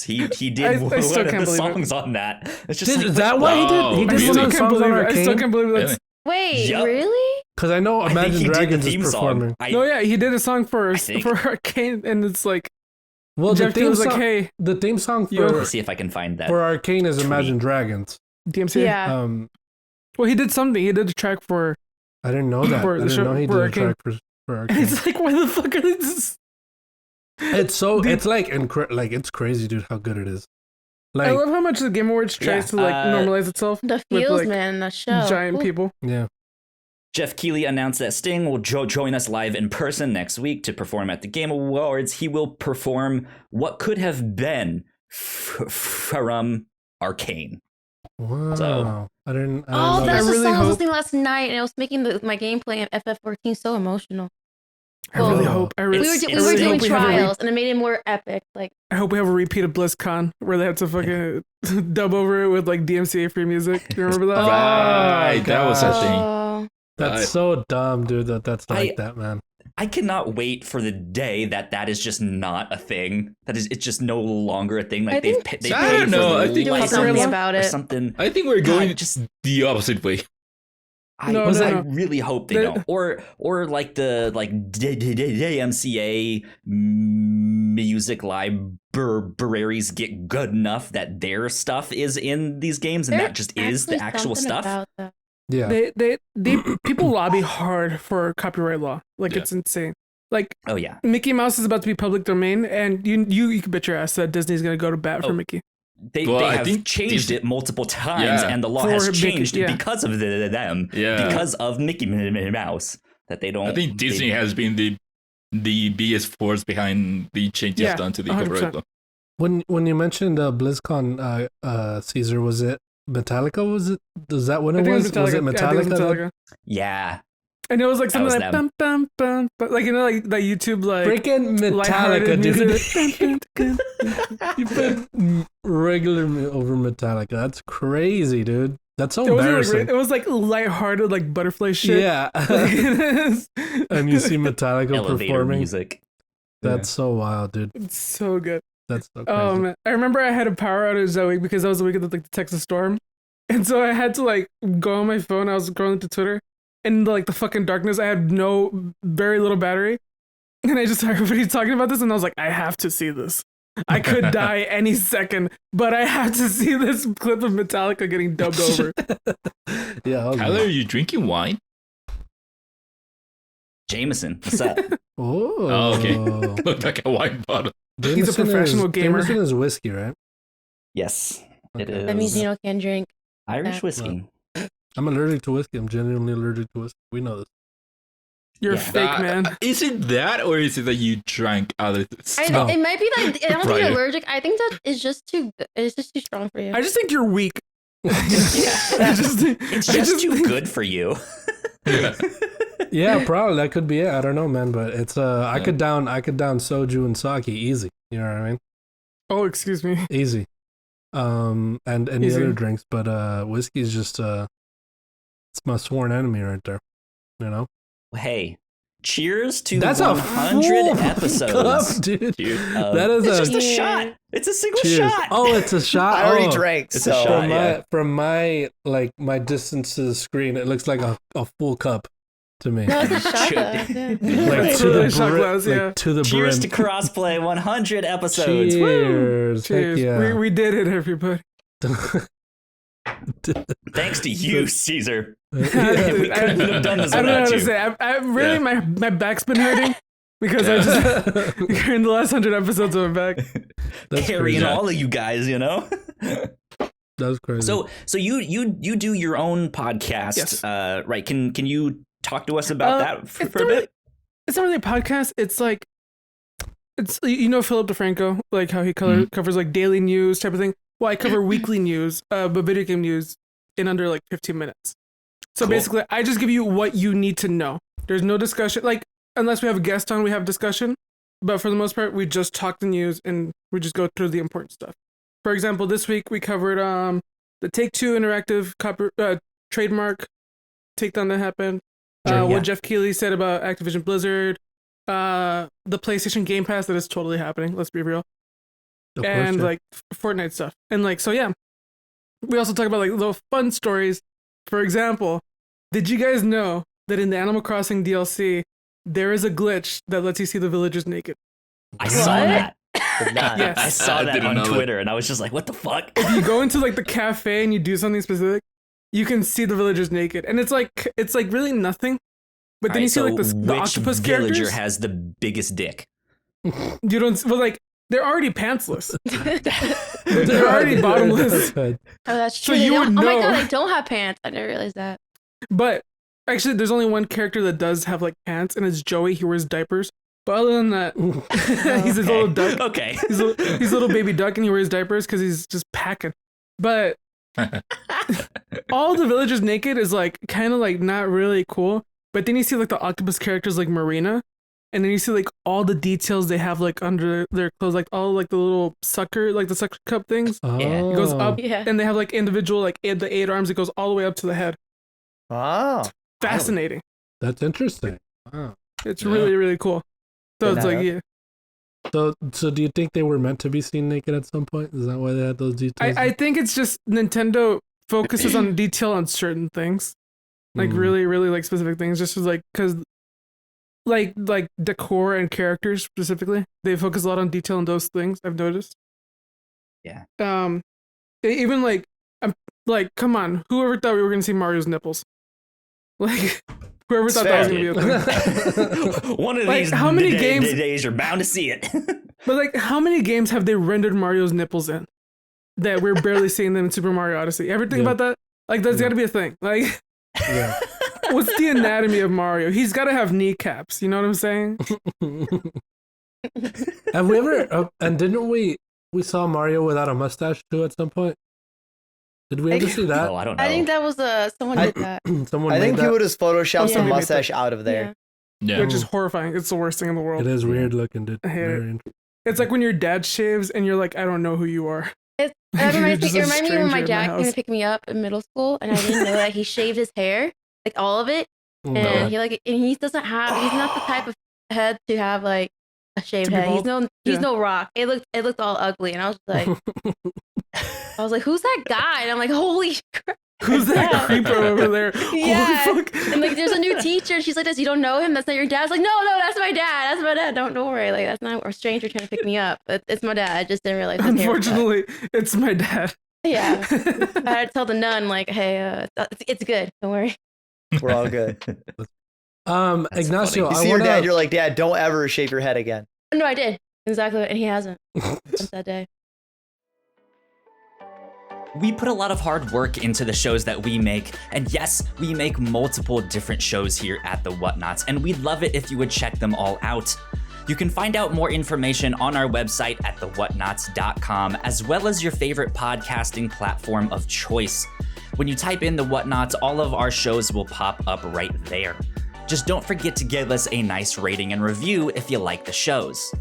He did I one still of can't the believe it. songs on that. It's just like, Is that why he did? Wow, He I did really? one still of the can't songs on believe it. I still Arcane? can't believe that's. Really? Wait, Yup. really? Because I know I think Imagine he did the Dragons is theme performing. song. No, yeah, he did a song for I think- Arcane, and it's like Well, the Jeff theme was song, like, "Hey, the theme song Yo. for Let's see if I can find that. Arcane is tweet. Imagine Dragons. DMC." Yeah. Well, he did something. He did a track for. I didn't know that. For I the didn't show- know he for did a Arcane. track for And Arcane. it's like, why the fuck are they just? It's so The- it's like like it's crazy, dude, how good it is. Like I love how much the Game Awards tries to like normalize itself The with feels, like man, the show. giant Ooh. people. yeah. Jeff Keighley announced that Sting will join us live in person next week to perform at the Game Awards. He will perform what could have been from Arcane. Wow. So- I didn't Oh, know that's I the really song I was hope- listening last night, and it was making my gameplay in FF14 so emotional. I really Oh. hope. I We really, were, I we really were doing hope we have a trials, and it made it more epic. Like, I hope we have a repeat of BlizzCon where they had to fucking dub over it with like DMCA free music. Do you remember that? Right, that was a gosh. thing. oh, That's so dumb, dude. That's like that, man. I cannot wait for the day that is just not a thing. It's just no longer a thing. Like I they think- paid I don't for know, the I think- doing license something about or it. something. I think we're going God, just the opposite way. I, No, I no. really hope they The- don't. Or like the DMCA music libraries get good enough that their stuff is in these games and there's that just is the actually actual something stuff. about that. Yeah. They people lobby hard for copyright law. Like it's insane. Like Oh yeah. Mickey Mouse is about to be public domain, and you can bet your ass that Disney's gonna go to bat for Oh. Mickey. They I have think changed Disney- it multiple times, Yeah. and the law For has Mickey, changed yeah. because of them. Yeah. Because of Mickey Mouse. That they don't. I think Disney has been the biggest force behind the changes Yeah, done to the 100%. copyright law. When you mentioned BlizzCon, Cesar, was it Metallica? Was it? Is that what I it think was? it was Metallica. Was it Yeah, I think it was Metallica? Metallica. Yeah. And it was like something was like them. bum bum bum, but like like YouTube like Freaking Metallica, lighthearted dude. music. Dun, dun, dun. You put regular over Metallica. That's crazy, dude. That's so It wasn't embarrassing. like it was like lighthearted like butterfly shit. Yeah. And you see Metallica Elevator performing. music. That's so wild, dude. It's so good. That's so crazy. Oh man, I remember I had a power outage that week because that was the week of the Texas storm, and so I had to like go on my phone. I was scrolling to Twitter, and like the fucking darkness. I had very little battery, and I just heard everybody talking about this, and I was like, I have to see this. I could die any second, but I have to see this clip of Metallica getting dubbed over. Yeah. Tyler, are you drinking wine? Jameson, what's up? Oh. Okay. Looked like a wine bottle. He's a professional gamer. Jameson is whiskey, right? Yes, it Okay. is. That means can't drink. Irish whiskey. I'm allergic to whiskey. I'm genuinely allergic to whiskey. We know this. You're Yeah. fake, man. Is it that, or is it that you drank other stuff? No. It might be like I don't think Right. you're allergic. I think that it's just too. It's just too strong for you. I just think you're weak. Yeah. It's just too good for you. Yeah, probably that could be it. I don't know, man, but it's I could down soju and sake easy. You know what I mean? Oh, excuse me. Easy. And any Easy. other drinks, but whiskey is just it's my sworn enemy right there. You know? Hey, cheers to That's 100 a full episodes. cup, dude. Cheers. That is It's a just a Cheers. shot. It's a single cheers. shot. Oh, it's a shot. I already Oh. drank, It's so a shot. yeah. From my like my distance to the screen, it looks like a full cup to me. No, it's a shot. Should- though, yeah. Like It's to really the shot brim, glass, yeah. like to the Cheers brim. to Crossplay 100 episodes. Woo! Cheers. Cheers. Heck yeah. We did it, everybody. Thanks to you, Cesar. Yeah, Yeah. We couldn't have done this I don't know how without to you. say. I really Yeah. my back's been hurting because I just in the last 100 episodes of my back. That's Carrying crazy. all of you guys, you know. That's crazy. So you do your own podcast, Yes. right? Can you talk to us about that for a bit? It's not really a podcast. It's like it's Philip DeFranco, like how he covers like daily news type of thing. Well, I cover weekly news, but video game news in under like 15 minutes. So Cool. basically, I just give you what you need to know. There's no discussion, like unless we have a guest on, we have discussion. But for the most part, we just talk the news and we just go through the important stuff. For example, this week we covered the Take-Two Interactive trademark takedown that happened. What Jeff Keighley said about Activision Blizzard, the PlayStation Game Pass that is totally happening. Let's be real. Of course, And yeah. like Fortnite stuff. And like, so yeah, we also talk about like little fun stories. For example, did you guys know that in the Animal Crossing DLC, there is a glitch that lets you see the villagers naked? I saw that. Yes. I saw I that didn't on know that. Twitter, and I was just like, "What the fuck?" If you go into like the cafe and you do something specific, you can see the villagers naked. And it's like really nothing. But then you see like the which octopus villager characters. has the biggest dick? You don't, well, like, they're already pantsless. They're already bottomless. Oh, that's So true. you would Oh my know. god, they don't have pants. I didn't realize that. But actually, there's only one character that does have like pants, and it's Joey. He wears diapers. But other than that, he's his little duck. Okay. He's a little baby duck, and he wears diapers because he's just packing. But all the villagers naked is like kind of like not really cool. But then you see like the octopus characters like Marina, and then you see like all the details they have like under their clothes, like all like the little sucker, like the sucker cup things. Oh. It goes up, Yeah. and they have like individual like the 8 arms. It goes all the way up to the head. Oh. Fascinating. That's interesting. Wow. It's Yeah. really really cool. So Good it's like enough. yeah. So do you think they were meant to be seen naked at some point? Is that why they had those details? I think it's just Nintendo focuses on detail on certain things, like Mm. really really like specific things, just as, like because like decor and characters specifically, they focus a lot on detail on those things. I've noticed. Yeah. They even like I'm like, come on, whoever thought we were gonna see Mario's nipples? Like, whoever thought that was gonna be a thing. One of Like, these how many games- days you're bound to see it. But like, how many games have they rendered Mario's nipples in that we're barely seeing them in Super Mario Odyssey? Ever think Yeah. about that? Like, that's Yeah. got to be a thing. Like, Yeah. what's the anatomy of Mario? He's got to have kneecaps. You know what I'm saying? Have we ever? And didn't we saw Mario without a mustache too at some point? Did we ever see that? Oh, I don't know. I think that was someone did that. Someone I made think that. people just photoshopped Yeah. the mustache out of there. Yeah. Which is horrifying. It's the worst thing in the It world. is weird looking, dude. I hate it. Very interesting. It's like when your dad shaves and you're like, I don't know who you are. It You're reminds me, just a it reminded me when my stranger in my dad came house. to pick me up in middle school, and I didn't know that he shaved his hair, like all of it, and No. he doesn't have. He's not the type of head to have like a shaved To be head. He's bald? he's Yeah. no Rock. It looked all ugly, and I was like, who's that guy? And I'm like, holy crap. Who's that Yeah. creeper over there? Yeah. Holy fuck. And like, there's a new teacher, and she's like, "This, you don't know him? That's not your dad." I was like, no, that's my dad. That's my dad. Don't worry. Like, that's not a stranger trying to pick me up. It's my dad. I just didn't realize. his hair was that. Unfortunately, it's my dad. Yeah. I had to tell the nun, like, hey, it's good. Don't worry. We're all good. That's Ignacio, You I see your want dad, to. you're like, Dad, don't ever shave your head again. No, I did. Exactly. And he hasn't since that day. We put a lot of hard work into the shows that we make, and yes, we make multiple different shows here at the Whatnauts, and we'd love it if you would check them all out. You can find out more information on our website at thewhatnauts.com, as well as your favorite podcasting platform of choice. When you type in the Whatnauts, all of our shows will pop up right there. Just don't forget to give us a nice rating and review if you like the shows.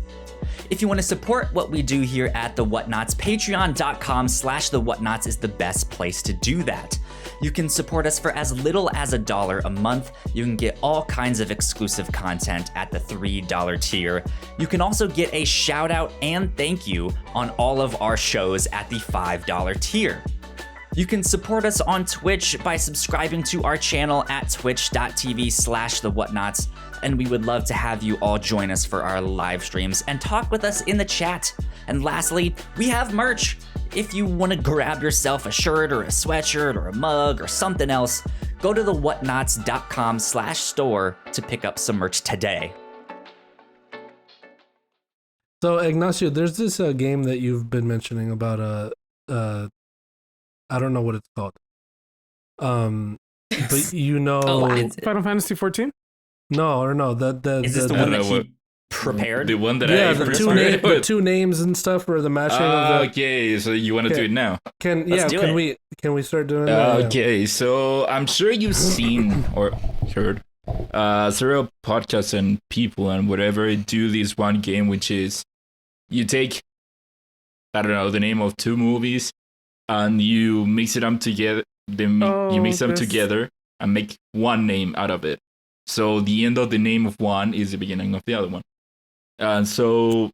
If you want to support what we do here at The Whatnauts, patreon.com/The Whatnauts is the best place to do that. You can support us for as little as $1 a month. You can get all kinds of exclusive content at the $3 tier. You can also get a shout out and thank you on all of our shows at the $5 tier. You can support us on Twitch by subscribing to our channel at twitch.tv/The Whatnauts, and we would love to have you all join us for our live streams and talk with us in the chat. And lastly, we have merch. If you want to grab yourself a shirt or a sweatshirt or a mug or something else, go to thewhatnauts.com/store to pick up some merch today. So Ignacio, there's this game that you've been mentioning about I don't know what it's called. But you know, Final Fantasy 14? no, or no, the Is this the I one don't that know he prepared? The one that yeah, I the first two, heard. the two names and stuff, or the matching of the. Okay, so you want to Okay. do it now? Can do it. we start doing that? Yeah. Okay, so I'm sure you've seen or heard several podcasts and people and whatever do this one game, which is you take, I don't know, the name of two movies and you mix them together. You mix them this. together and make one name out of it. So the end of the name of one is the beginning of the other one. And so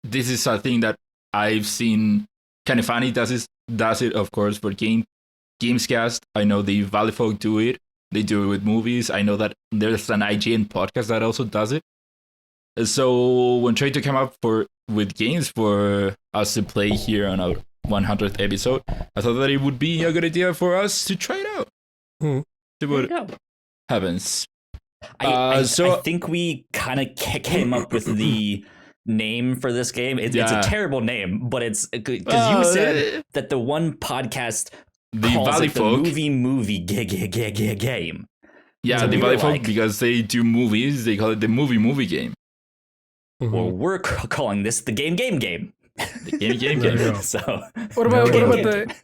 this is a thing that I've seen. Kind of funny does it, of course, for Gamescast. I know the Valley Folk do it. They do it with movies. I know that there's an IGN podcast that also does it. So when trying to come up with games for us to play here on our 100th episode, I thought that it would be a good idea for us to try it out. Hmm. See what happens. I So- think we kind of came up with the name for this game. It's a terrible name, but it's because you said that the one podcast the calls Valley it the Folk. movie game. Yeah, So the we Valley were Folk, like- because they do movies, they call it the movie game. Mhm. Well, we're calling this the game. The game. There you go. So What about Okay. the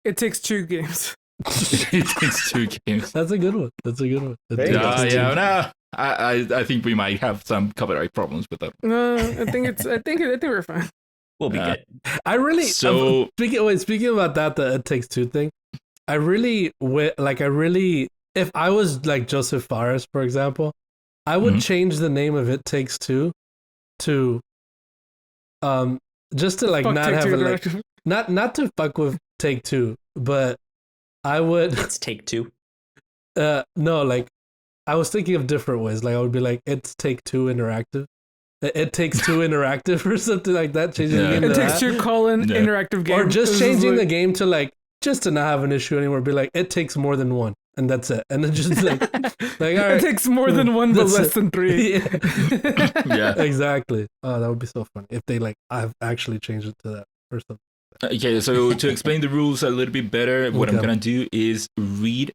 It Takes Two games? It takes two games. That's a good one. That's a good one. There you go. Yeah, no. I think we might have some copyright problems with that. No, I think we're fine. We'll be good. I really So- speaking about that, the It Takes Two thing. I really if I was like Joseph Fares, for example, I would change the name of It Takes Two to just to like Fuck not Take-Two have it like Interactive. not to fuck with Take Two, but I would It's Take Two. no, like I was thinking of different ways. Like I would be like, it's Take Two Interactive. It Takes Two Interactive or something like that. Changing the game It to takes that. two interactive game. Or just This is changing like- the game to like just to not have an issue anymore. Be like, it takes more than one, and that's it. And then just like all It right, takes more than one, but That's less it. than three. Yeah, Yeah. exactly. Oh, that would be so funny if they like I've actually changed it to that or something. Okay, so to explain the rules a little bit better, what I'm Okay. gonna do is read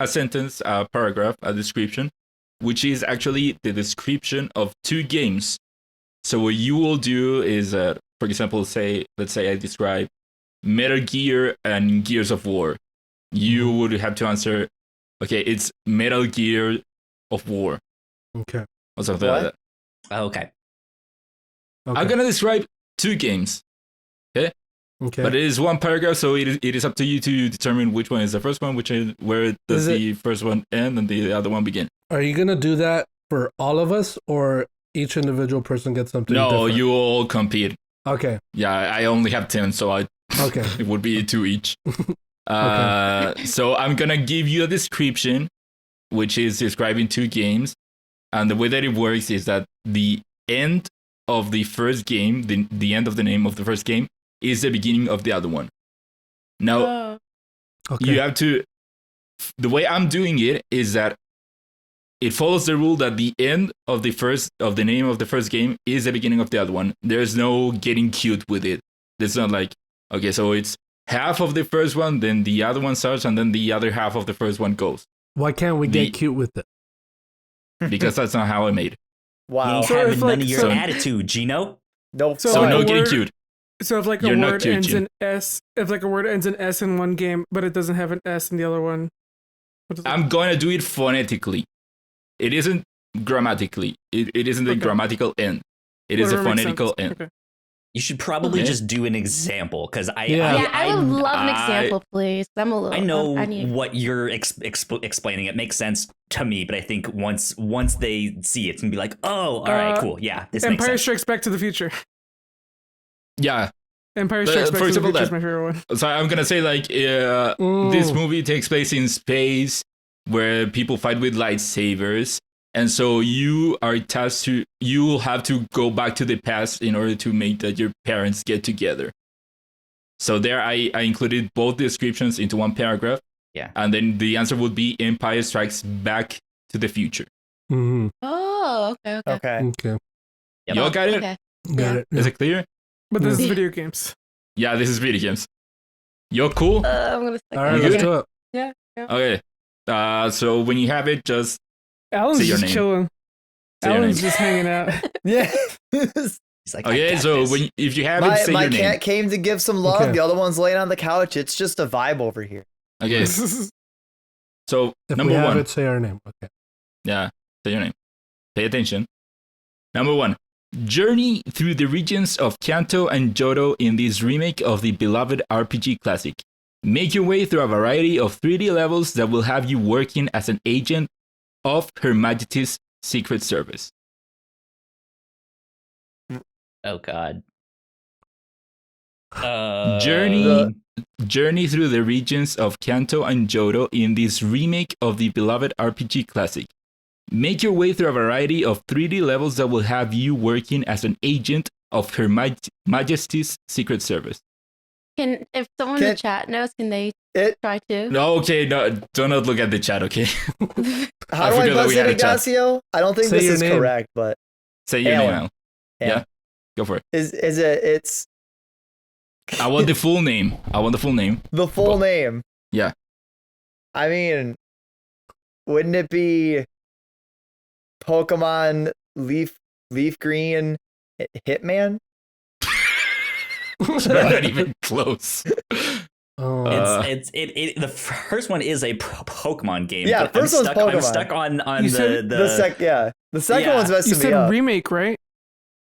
a sentence, a paragraph, a description, which is actually the description of two games. So what you will do is, for example, let's say I describe Metal Gear and Gears of War. You would have to answer, okay, it's Metal Gear of War. Okay. Or something like What? that. Okay. Okay. I'm gonna describe two games, okay. but it is one paragraph, so it is up to you to determine which one is the first one, where does Is it- the first one end and the other one begin. Are you gonna do that for all of us, or each individual person gets something? No, different? you all compete. Okay. Yeah, I only have 10, so Okay. it would be 2 each. So I'm gonna give you a description, which is describing two games, and the way that it works is that the end of the first game, the end of the name of the first game, is the beginning of the other one. Now Oh. Okay. you have to. The way I'm doing it is that it follows the rule that the end of the name of the first game is the beginning of the other one. There's no getting cute with it. It's not like, okay, so it's half of the first one, then the other one starts, and then the other half of the first one goes. Why can't we The- get cute with it? Because that's not how I made it. Wow. Ain't So having if, none like, of your so- attitude, Gino. No. So, So like, no a getting word- cute. So if like You're a not word cute, ends Jim. in S, if like a word ends in S in one game, but it doesn't have an S in the other one, what does it- I'm going to do it phonetically. It isn't grammatically. It isn't a Okay. grammatical end. It is a whatever makes phonetical sense. end. Okay. You should probably Okay. just do an example because Yeah. Yeah, I would love an I- example, please. I'm a little. I know I need. what you're explaining. It makes sense to me, but I think once they see it, it's gonna be like, oh, all right, cool, yeah, this makes Empire sense. Strikes Back to the Future. Yeah. Empire For Strikes Back to the example, Future is that- my favorite one. So I'm going to say, like, this movie takes place in space where people fight with lightsabers. And so you are tasked to, you will have to go back to the past in order to make that your parents get together. So there I included both descriptions into one paragraph. Yeah. And then the answer would be Empire Strikes Back to the Future. Mm-hmm. Oh, okay, okay. Okay. Okay. Yep. You all got it? Okay. Got Yeah. it. Is it clear? But this is Yeah. video games. Yeah, this is video games. You're cool? I'm gonna. All right, You let's good? do it. Yeah. Okay. So when you have it, just Alan's Say your just name. chilling. Say your Alan's name. just hanging out. Yeah. He's like, I okay. got So this. if you have it, my say my your name. cat came to give some love. Okay. The other one's laying on the couch. It's just a vibe over here. Okay. So If number we have one. it, say our name. Okay. Yeah, say your name. Pay attention. Number one. Journey through the regions of Kanto and Johto in this remake of the beloved RPG classic. Make your way through a variety of 3D levels that will have you working as an agent of Her Majesty's Secret Service. Oh God. Journey through the regions of Kanto and Johto in this remake of the beloved RPG classic. Make your way through a variety of 3D levels that will have you working as an agent of Her Majesty's Secret Service. If someone in the chat knows, can they It. try to? No, okay, no, do not look at the chat, okay? How do I forgot that buzz we it, had a chat. Ignacio? I don't think Say this your is name. correct, but Say your Alan. name now. Yeah, go for it. is it? It's I want the full name. the full name. Yeah. I mean, wouldn't it be Pokemon Leaf Green Hitman? Not even close. Oh. The first one is a Pokemon game. Yeah, but first one's Pokemon. I'm stuck on You said The second one's You messing me said up. remake, right?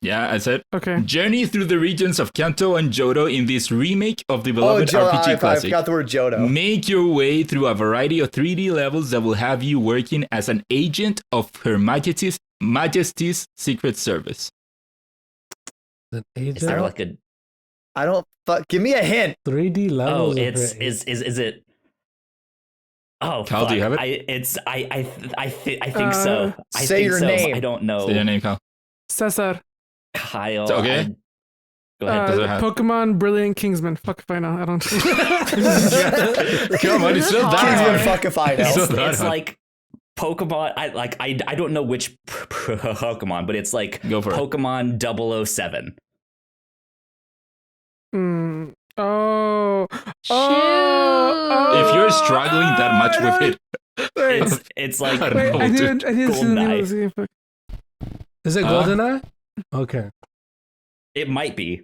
Yeah, I said Okay. journey through the regions of Kanto and Johto in this remake of the beloved RPG I classic. forgot the word Johto. Make your way through a variety of 3D levels that will have you working as an agent of Her Majesty's Secret Service. An Is there agent? like a I don't. Give me a hint. 3D oh? levels. It's of is it? Oh, Cal, do you have it? I think so. I Say think your so. name. I don't know. Say your name, Cal. Cesar. Kyle. It's okay. Go ahead. Does it have- Pokemon Brilliant Kingsman. Fuck if I know. I don't. Come on, it's not that Kingsman hard. fucking find It's out. not that It's hard. like Pokemon. I don't know which Pokemon, but it's like Go for it. Pokemon 007. Mm. Oh. If you're struggling that much with it, Wait, It's like I don't wait, know. I didn't see the name Goldeneye. of this game. Fuck. Is it GoldenEye? Okay. it might be.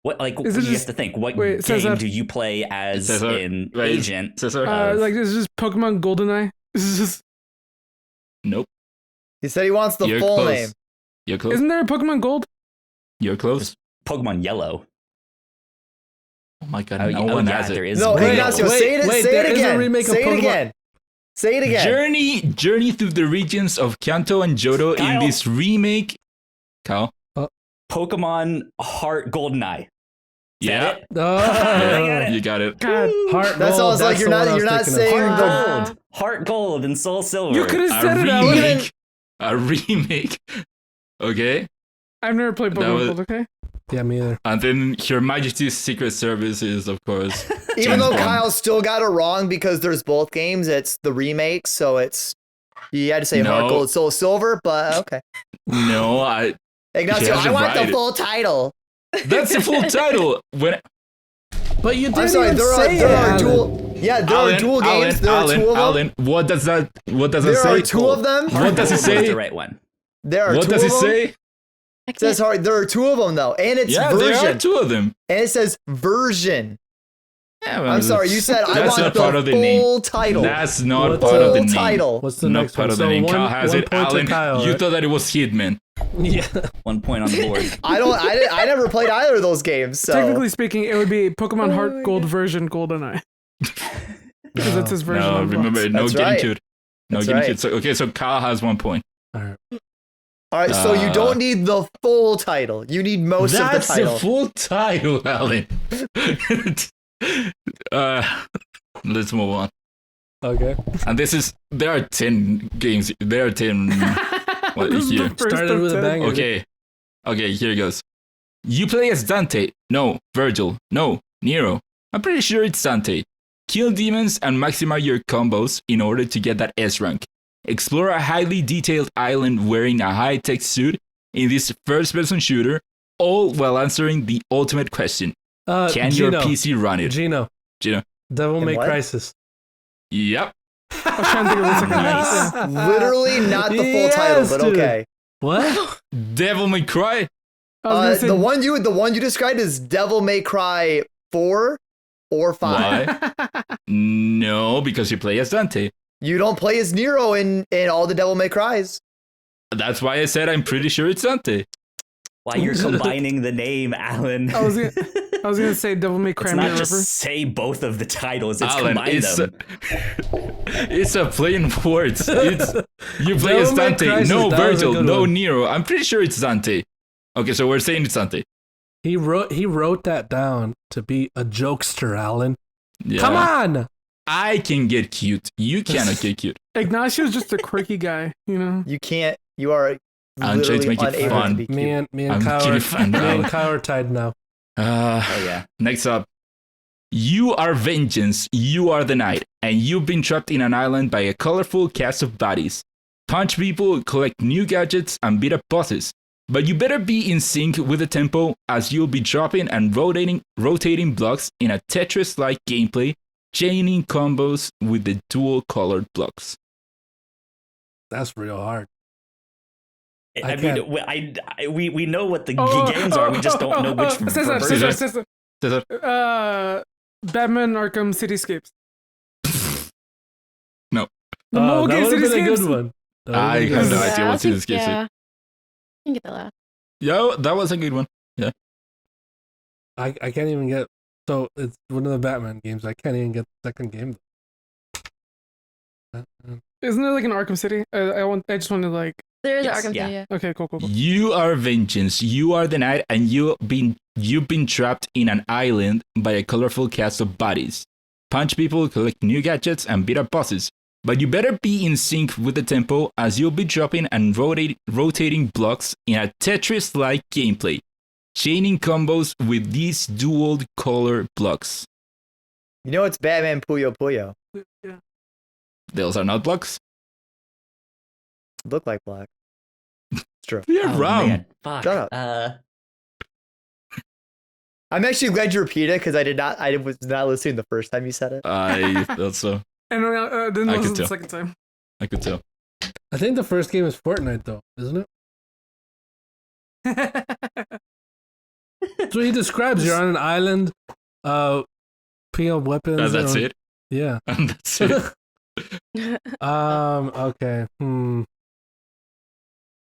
What Is it you just- have to think? What wait, game Cesar- do you play as Cesar, an right. agent? Cesar? Like this is just Pokemon GoldenEye. This is just. Nope. He said he wants the You're full close. name. You're close. Isn't there a Pokemon Gold? You're close. Pokemon Yellow. Oh my god, Oh, no one yeah, has there it. is. No, Wait, Ignacio, wait, say it. wait, Say there it is a again. remake of Say it Pokemon- again. Say it again. Journey through the regions of Kanto and Johto in Kyle. this remake. Kyle? Pokemon Heart Goldeneye. Is Yeah. that it? Oh, Yeah, you got it. God. Heart That Gold, sounds like that's you're the one not- I was you're not thinking of. saying Heart the- Gold. Heart Gold and Soul Silver. You could have A said it out. remake. A remake. Okay. I've never played That Pokemon was- Gold. Okay. Yeah, me either. And then Her Majesty's Secret Service is, of course. Even though James Bond. Kyle still got it wrong because there's both games, it's the remake, so it's you had to say Heart No. Gold, Soul Silver, but okay. No, Ignacio, has I it want the right. full title. that's the full title. When But you didn't I'm sorry, even there say are it. dual. Yeah, there are dual games. There are two of them. Alan, what does it There say? are two of them. What does it Gold was say? the right one. There are What two does of it them. say? I It says can't- hard. There are two of them though, and it's Yeah, there are version. two of them. And it says version. Yeah, well, I'm sorry, you said I that's want not the part of the name. full title. That's not What's part of the full name. title. What's the Not next part one? of the So name. one, Kyle has one it. point to Alan, Kyle, you right? thought that it was Hitman. Yeah. 1 point on the board. I never played either of those games. So Technically speaking, it would be Pokemon Oh Heart my Gold God. version GoldenEye. Because that's his version No, of remember, no That's getting right. cute. No That's getting right. cute. So, okay, so Kyle has 1 point. All right. all right, so you Uh, don't need the full title. You need most of the That's title. the full title, Alan. Let's move on. Okay. And there are 10 games. There are 10. What, This is here. the first Started of with a 10. banger. Okay, here goes. You play as Dante. No. Virgil. No. Nero. I'm pretty sure it's Dante. Kill demons and maximize your combos in order to get that S rank. Explore a highly detailed island wearing a high-tech suit in this first-person shooter, all while answering the ultimate question. Can your Gino. PC run it? Gino. Gino. Devil In May what? Crisis. Yep. I was trying to think of the second Nice. one. Literally not the full Yes, title, but dude. okay. What? Devil May Cry. I was gonna say, The one you described is Devil May Cry 4 or 5. Why? No, because you play as Dante. You don't play as Nero in all the Devil May Cries. That's why I said I'm pretty sure it's Dante. Why you're combining the name, Alan? I was gonna say Devil May Cry It's Mirror not just Ripper. say both of the titles. It's Alan, combine them. it's a play in words. It's you play as Devil May Dante. Crisis, No that was a Virgil, good no one. Nero. I'm pretty sure it's Dante. Okay, so we're saying it's Dante. He wrote that down to be a jokester, Alan. Yeah. Come on. I can get cute. You cannot get cute. Ignacio's just a quirky guy, you know. You can't. You are I'm trying to literally make it unable fun. to be cute. Me and I'm Kyle kidding, fun, me and Alan. Kyle are tied now. Oh yeah. Next up. You are vengeance, you are the night, and you've been trapped in an island by a colorful cast of bodies. Punch people, collect new gadgets, and beat up bosses. But you better be in sync with the tempo, as you'll be dropping and rotating blocks in a Tetris-like gameplay, chaining combos with the dual-colored blocks. That's real hard. I can't- mean, we know what the games are. We just don't know which Cesar, version. Cesar. Cesar? Batman Arkham Cityscapes. No. The mobile that game would have been a Cityscapes. good one. That would've I been have good. no idea I what think- Cityscapes is. yeah. I can get the last. Yo, that was a good one. I can't even get. So it's one of the Batman games. I can't even get the second game. Isn't there like an Arkham City? I just wanted like. There is Yes, Arkham yeah. City. Yeah. Okay, cool. You are vengeance. You are the night, and you've been trapped in an island by a colorful cast of bodies. Punch people, collect new gadgets, and beat up bosses. But you better be in sync with the tempo, as you'll be dropping and rotating blocks in a Tetris-like gameplay, chaining combos with these dual color blocks. You know it's Batman Puyo Puyo. Yeah. Those are not blocks. Look like black. It's true. You're wrong. Man. Fuck. Shut I'm actually glad you repeated it because I was not listening the first time you said it. I thought so. And then I listen could the tell. second time. I could tell. I think the first game is Fortnite, though, isn't it? That's what he describes. You're on an island, picking up weapons. That's and- it. Yeah. And that's it. Okay.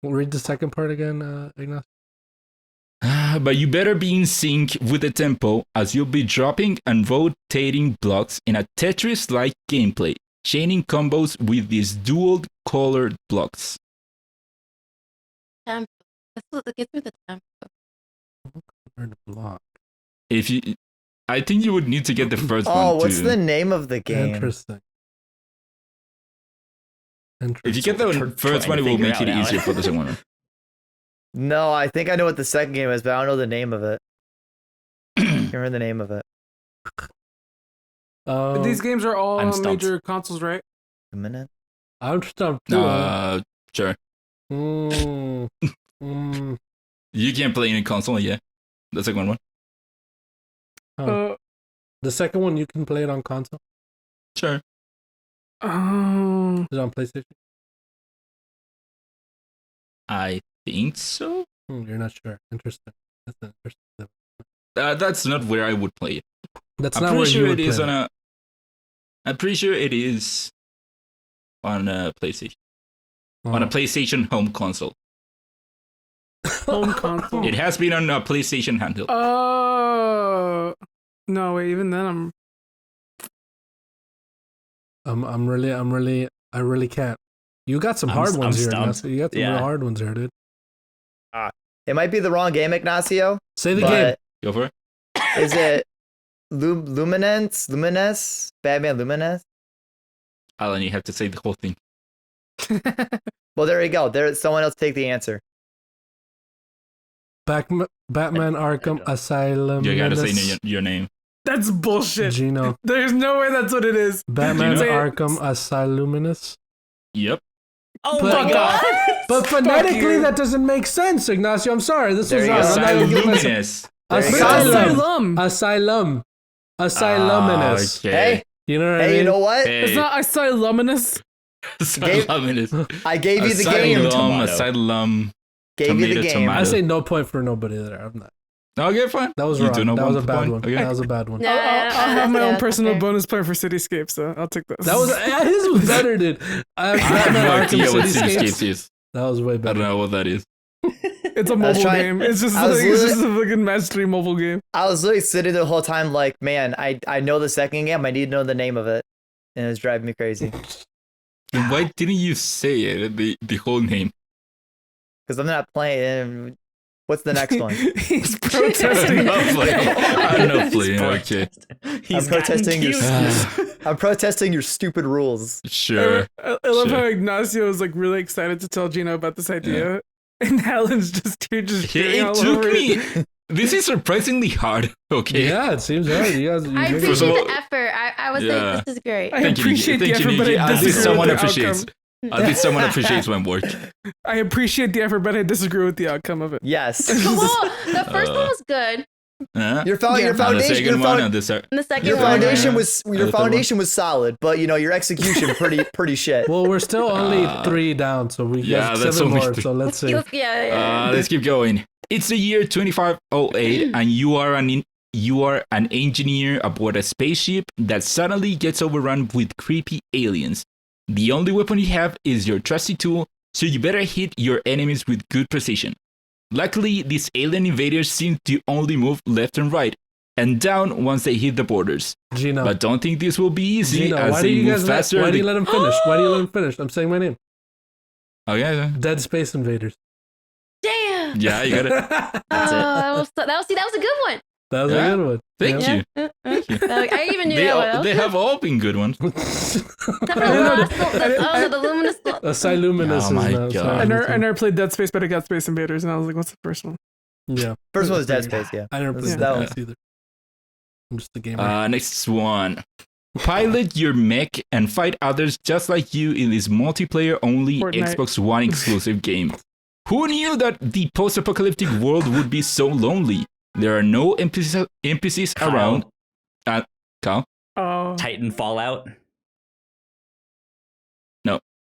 Read the second part again, Ignacio. But you better be in sync with the tempo, as you'll be dropping and rotating blocks in a Tetris-like gameplay, chaining combos with these dual-colored blocks. Tempo. That's what gets me the tempo. Colored block. I think you would need to get the first one. Oh, what's too. the name of the game? Interesting. If you get the We're first one, trying it to will figure make it out, easier Alex. for the second one. No, I think I know what the second game is, but I don't know the name of it. Can't remember the name of it. These games are all I'm on stumped. major consoles, right? A minute. I'm stumped too. Sure. Mm, mm, You can play in a console, yeah. The second one. huh. The second one, you can play it on console. Sure. Is it on PlayStation? I think so. You're not sure. Interesting. That's interesting. That's not where I would play it. That's I'm not pretty where sure you would it is play on a. I'm pretty sure it is on a PlayStation. On a PlayStation home console. Home console. It has been on a PlayStation handheld. Oh. No, wait, even then I really can't. You got some hard I'm ones here, stumped. Ignacio. You got some Yeah. real hard ones here, dude. It might be the wrong game, Ignacio. Say the game. But Go for it. is it Luminance? Batman Luminance? Alan, you have to say the whole thing. Well, there you go. There, someone else take the answer. Batman Arkham Asylum. You gotta say Menace, your name. That's bullshit. Gino. There's no way that's what it is. Batman Say it. Arkham Asyluminous. Yep. Oh But- my god! But phonetically, you. that doesn't make sense, Ignacio. I'm sorry. This There was you not. go. I'm not even giving myself- Luminous. There you go. Asylum. Asylum. Asyluminous. Okay. Hey, You know what I hey, mean? you know what? Hey. It's not asyluminous. Asylum. I gave you the game. Asylum. Gave you the Tomato, game. tomato. I say no point for nobody there. I'm not. Okay, fine. That was You wrong. do not That was a want the bad point? one. Okay. That was a bad one. No, I'll have my yeah, own that's personal fair. bonus point for Cityscapes, so I'll take this. That was his was better, dude. I Batman have no Arkham idea what Cityscapes. Cityscapes is. That was way I don't better. know what that is. It's a I was mobile trying- game. It's just I was like it's just a fucking match 3 mobile game. I was literally sitting there the whole time like, man, I know the second game. I need to know the name of it. And it was driving me crazy. Then why didn't you say it, the whole name? Because I'm not playing. What's the next one? He's protesting. I'm not playing. I'm not playing. He's Okay. He's I'm protesting your your. I'm protesting your stupid rules. Sure. I love Sure. how Ignacio was like really excited to tell Gino about this idea, and Alan's just here just shitting all It took over me. it. This is surprisingly hard. Okay. Yeah, it seems hard. You guys, I you First of appreciate all- the effort. I was Yeah. like, this is great. I Thank you, appreciate Niki. the Thank you, effort, but Niki. I At least disagree someone with the appreciates. outcome. At least someone appreciates my work. I appreciate the effort, but I disagree with the outcome of it. Yes. Come on, the first one was good. Huh? Your, Yeah. your And the foundation, second one and the third. And the second your one, foundation Yeah. was And the your third one. foundation was solid, but you know your execution pretty shit. Well, we're still only 3 down, so we yeah, got that's 7 only more. 3. So let's see. yeah. Let's keep going. It's the year 2508, and you are an you are an engineer aboard a spaceship that suddenly gets overrun with creepy aliens. The only weapon you have is your trusty tool, so you better hit your enemies with good precision. Luckily, these alien invaders seem to only move left and right, and down once they hit the borders. Gino. But don't think this will be easy, Gino, as why do they you move guys faster. why do you let him finish? Why do you let him finish? I'm saying my name. Oh, yeah. Dead Space Invaders. Damn. Yeah, you got it. That was a good one. That was Yeah. a good one. Thank Yeah. you. I even knew They, that one. they have all been good ones. Except for the last one. The luminous. A Siluminous Oh my is now. God. I never played Dead Space, but I got Space Invaders, and I was like, "What's the first one?" Yeah. First one was Dead Space, yeah. I never This played is that that one either. I'm just a gamer. Next one. Pilot your mech and fight others just like you in this multiplayer-only Fortnite. Xbox One exclusive game. Who knew that the post-apocalyptic world would be so lonely? There are no NPCs Kyle. around. Kyle? Oh, Titan Fallout.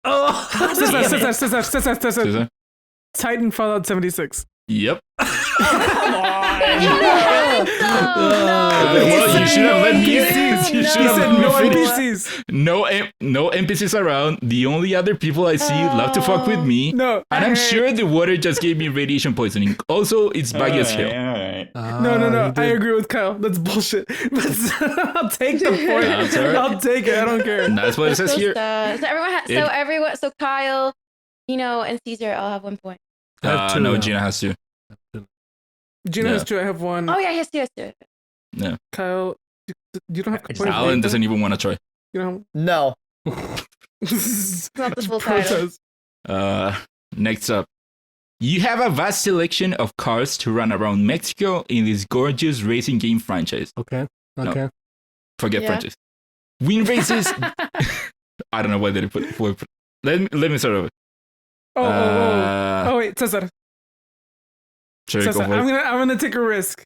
Oh! Cesar. Cesar? Titan Fallout 76. Yep. Come on. Well, you should have let me finish. You should He have said let me no finish. NPCs. No NPCs around. The only other people I see love to fuck with me. No, And I'm sure the water just gave me radiation poisoning. Also, it's baggy as hell. No. I agree with Kyle. That's bullshit. But I'll take the point. That's all right. I'll take it. I don't care. And that's what it says here. So Kyle, and Cesar all have 1 point. I have two No, now. Gina has to. Gina No. has two. I have one. Oh yeah, he has to. No. Kyle, you don't have I just- points. Alan doesn't even want to try. You No. know. It's not the full title. Protest. Next up. You have a vast selection of cars to run around Mexico in this gorgeous racing game franchise. Okay. Okay. Forget Yeah. franchise. Win races. I don't know why they put. Let me start over. Oh, wait, Cesar. Sure, Cesar, go for it. I'm gonna take a risk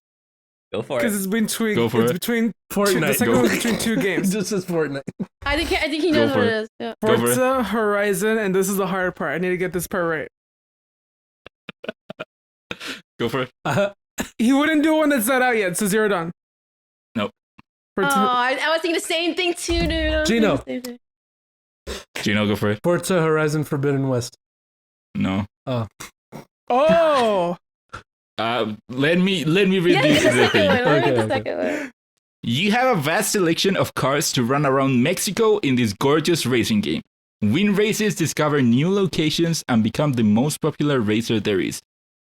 Go for because it. it's between. Go for it's it. between Fortnite. the second Go. one's between two games. Just as Fortnite. I think he Go knows for what it. it is. Yeah. Go for it. Forza Horizon, and this is the hard part. I need to get this part right. Go for it. He wouldn't do one that's not out yet, so zero done. Nope. Forza, I was thinking the same thing too, dude. I was Gino. thinking the same thing. Gino, go for it. Forza Horizon Forbidden West. No. oh, Let me read Yeah, the the second thing. one. Let me Okay, read the okay. second one. You have a vast selection of cars to run around Mexico in this gorgeous racing game. Win races, discover new locations, and become the most popular racer there is.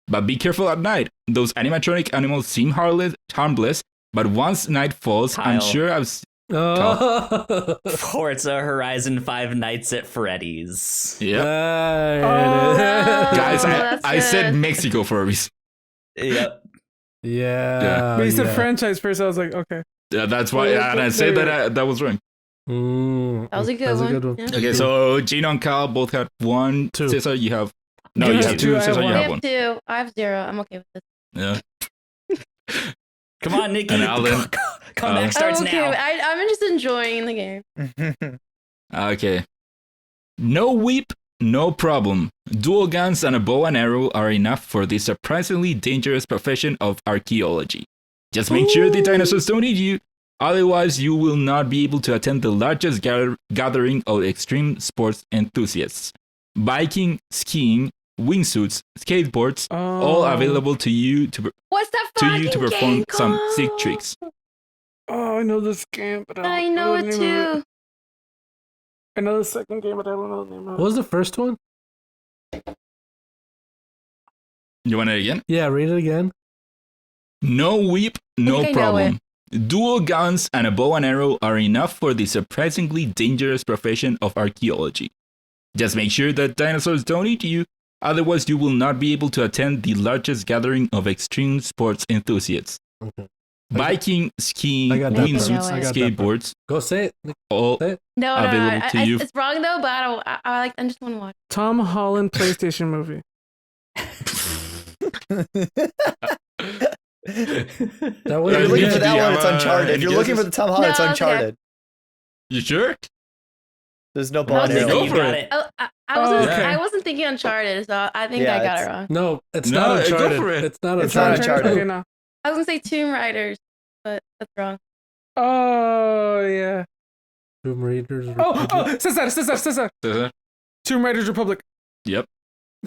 But be careful at night. Those animatronic animals seem harmless, but once night falls, I'm Kyle. sure Oh. Forza Horizon 5 Nights at Freddy's. Yeah. There it Oh. is. Guys, that's I said good. Mexico for a reason. Yep. Yeah. but you said yeah. franchise first. I was like, okay. That's why, and I said that that was wrong. Mm, That was a good that's one. A good one. Yeah. Okay, so Gino and Kyle both had one. Two. Cesar, you have. No, Gino you has have two, two. I have Cesar, you one. I have have one. 2. I have 0. I'm okay with this. Yeah. Come on, Niki. And Alan. Comeback starts I'm okay. now. I'm just enjoying the game. Okay. No whip, no problem. Dual guns and a bow and arrow are enough for this surprisingly dangerous profession of archaeology. Just make sure the dinosaurs don't eat you, otherwise you will not be able to attend the largest gathering of extreme sports enthusiasts. Biking, skiing, wingsuits, skateboards, all Oh. available to you to What's that to fucking you to perform game some sick called? tricks. Oh, I know this game, but I know it too. I know the second game, but I don't know the name of What it. was the first one? You want it again? Yeah, read it again. No whip, no think I know problem. Dual guns and a bow and arrow are enough for the surprisingly dangerous profession of archaeology. Just make sure that dinosaurs don't eat you, otherwise you will not be able to attend the largest gathering of extreme sports enthusiasts. Okay. Biking, skiing, I got that part. wingsuits, I got that part. skateboards, Go say it. all Say it. No, Available to you. It's wrong though, but I just want to watch. Tom Holland PlayStation movie. That was If you're Yeah, looking you for that do one, it's have, Uncharted. If any you're looking for guesses? the Tom Holland, it's No, okay. Uncharted. You sure? There's no No, bow and it's arrow. Go you for got it. it. I wasn't thinking Uncharted, so I think Yeah, I got it it's- wrong. No, it's No, not go Uncharted. for it. It's not It's not Uncharted. Uncharted. Okay, no. I was gonna say Tomb Raiders, but That's wrong. Oh yeah. Tomb Raiders. Oh, Cesar. Cesar? Tomb Raiders Republic. Yep.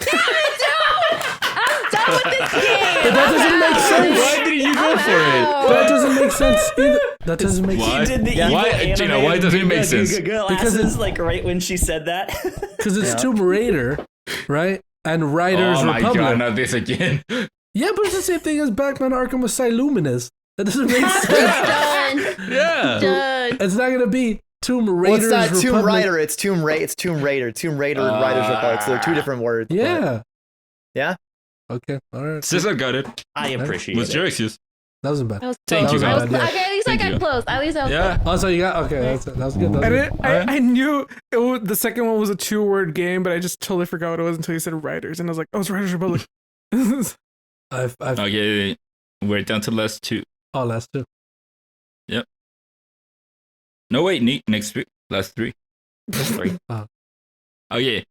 I'm done with this game. But that doesn't make sense. Why didn't you go for it? That doesn't make sense either. That doesn't make Why? sense. Did the Why, Gina, why doesn't it make sense? Glasses, like right when she said that. Because it's Tomb Raider, right? And Riders Oh my Republic. god, not this again. Yeah, but it's the same thing as Batman Arkham Asylum is. That doesn't make sense. Done. Yeah. Done. It's not gonna be Tomb Well, Raiders it's not Republic. Tomb Raider. It's Tomb Raider. Tomb Raider and Riders Republic. So they're two different words. but- Yeah. Yeah. Okay. All right. Cesar got it. I appreciate What's it. your excuse? That wasn't bad. That was Thank close. you, I was, man. okay, at least Thank I you. got close. At least I was Yeah. Oh, so you got okay. That was good. That was good. I knew the second one was a 2-word game, but I just totally forgot what it was until you said Riders, and I was like, oh, it's Riders Republic. I've Okay, we're down to the last two. oh, last two. No, wait, next three. Last three. Just 3. Okay.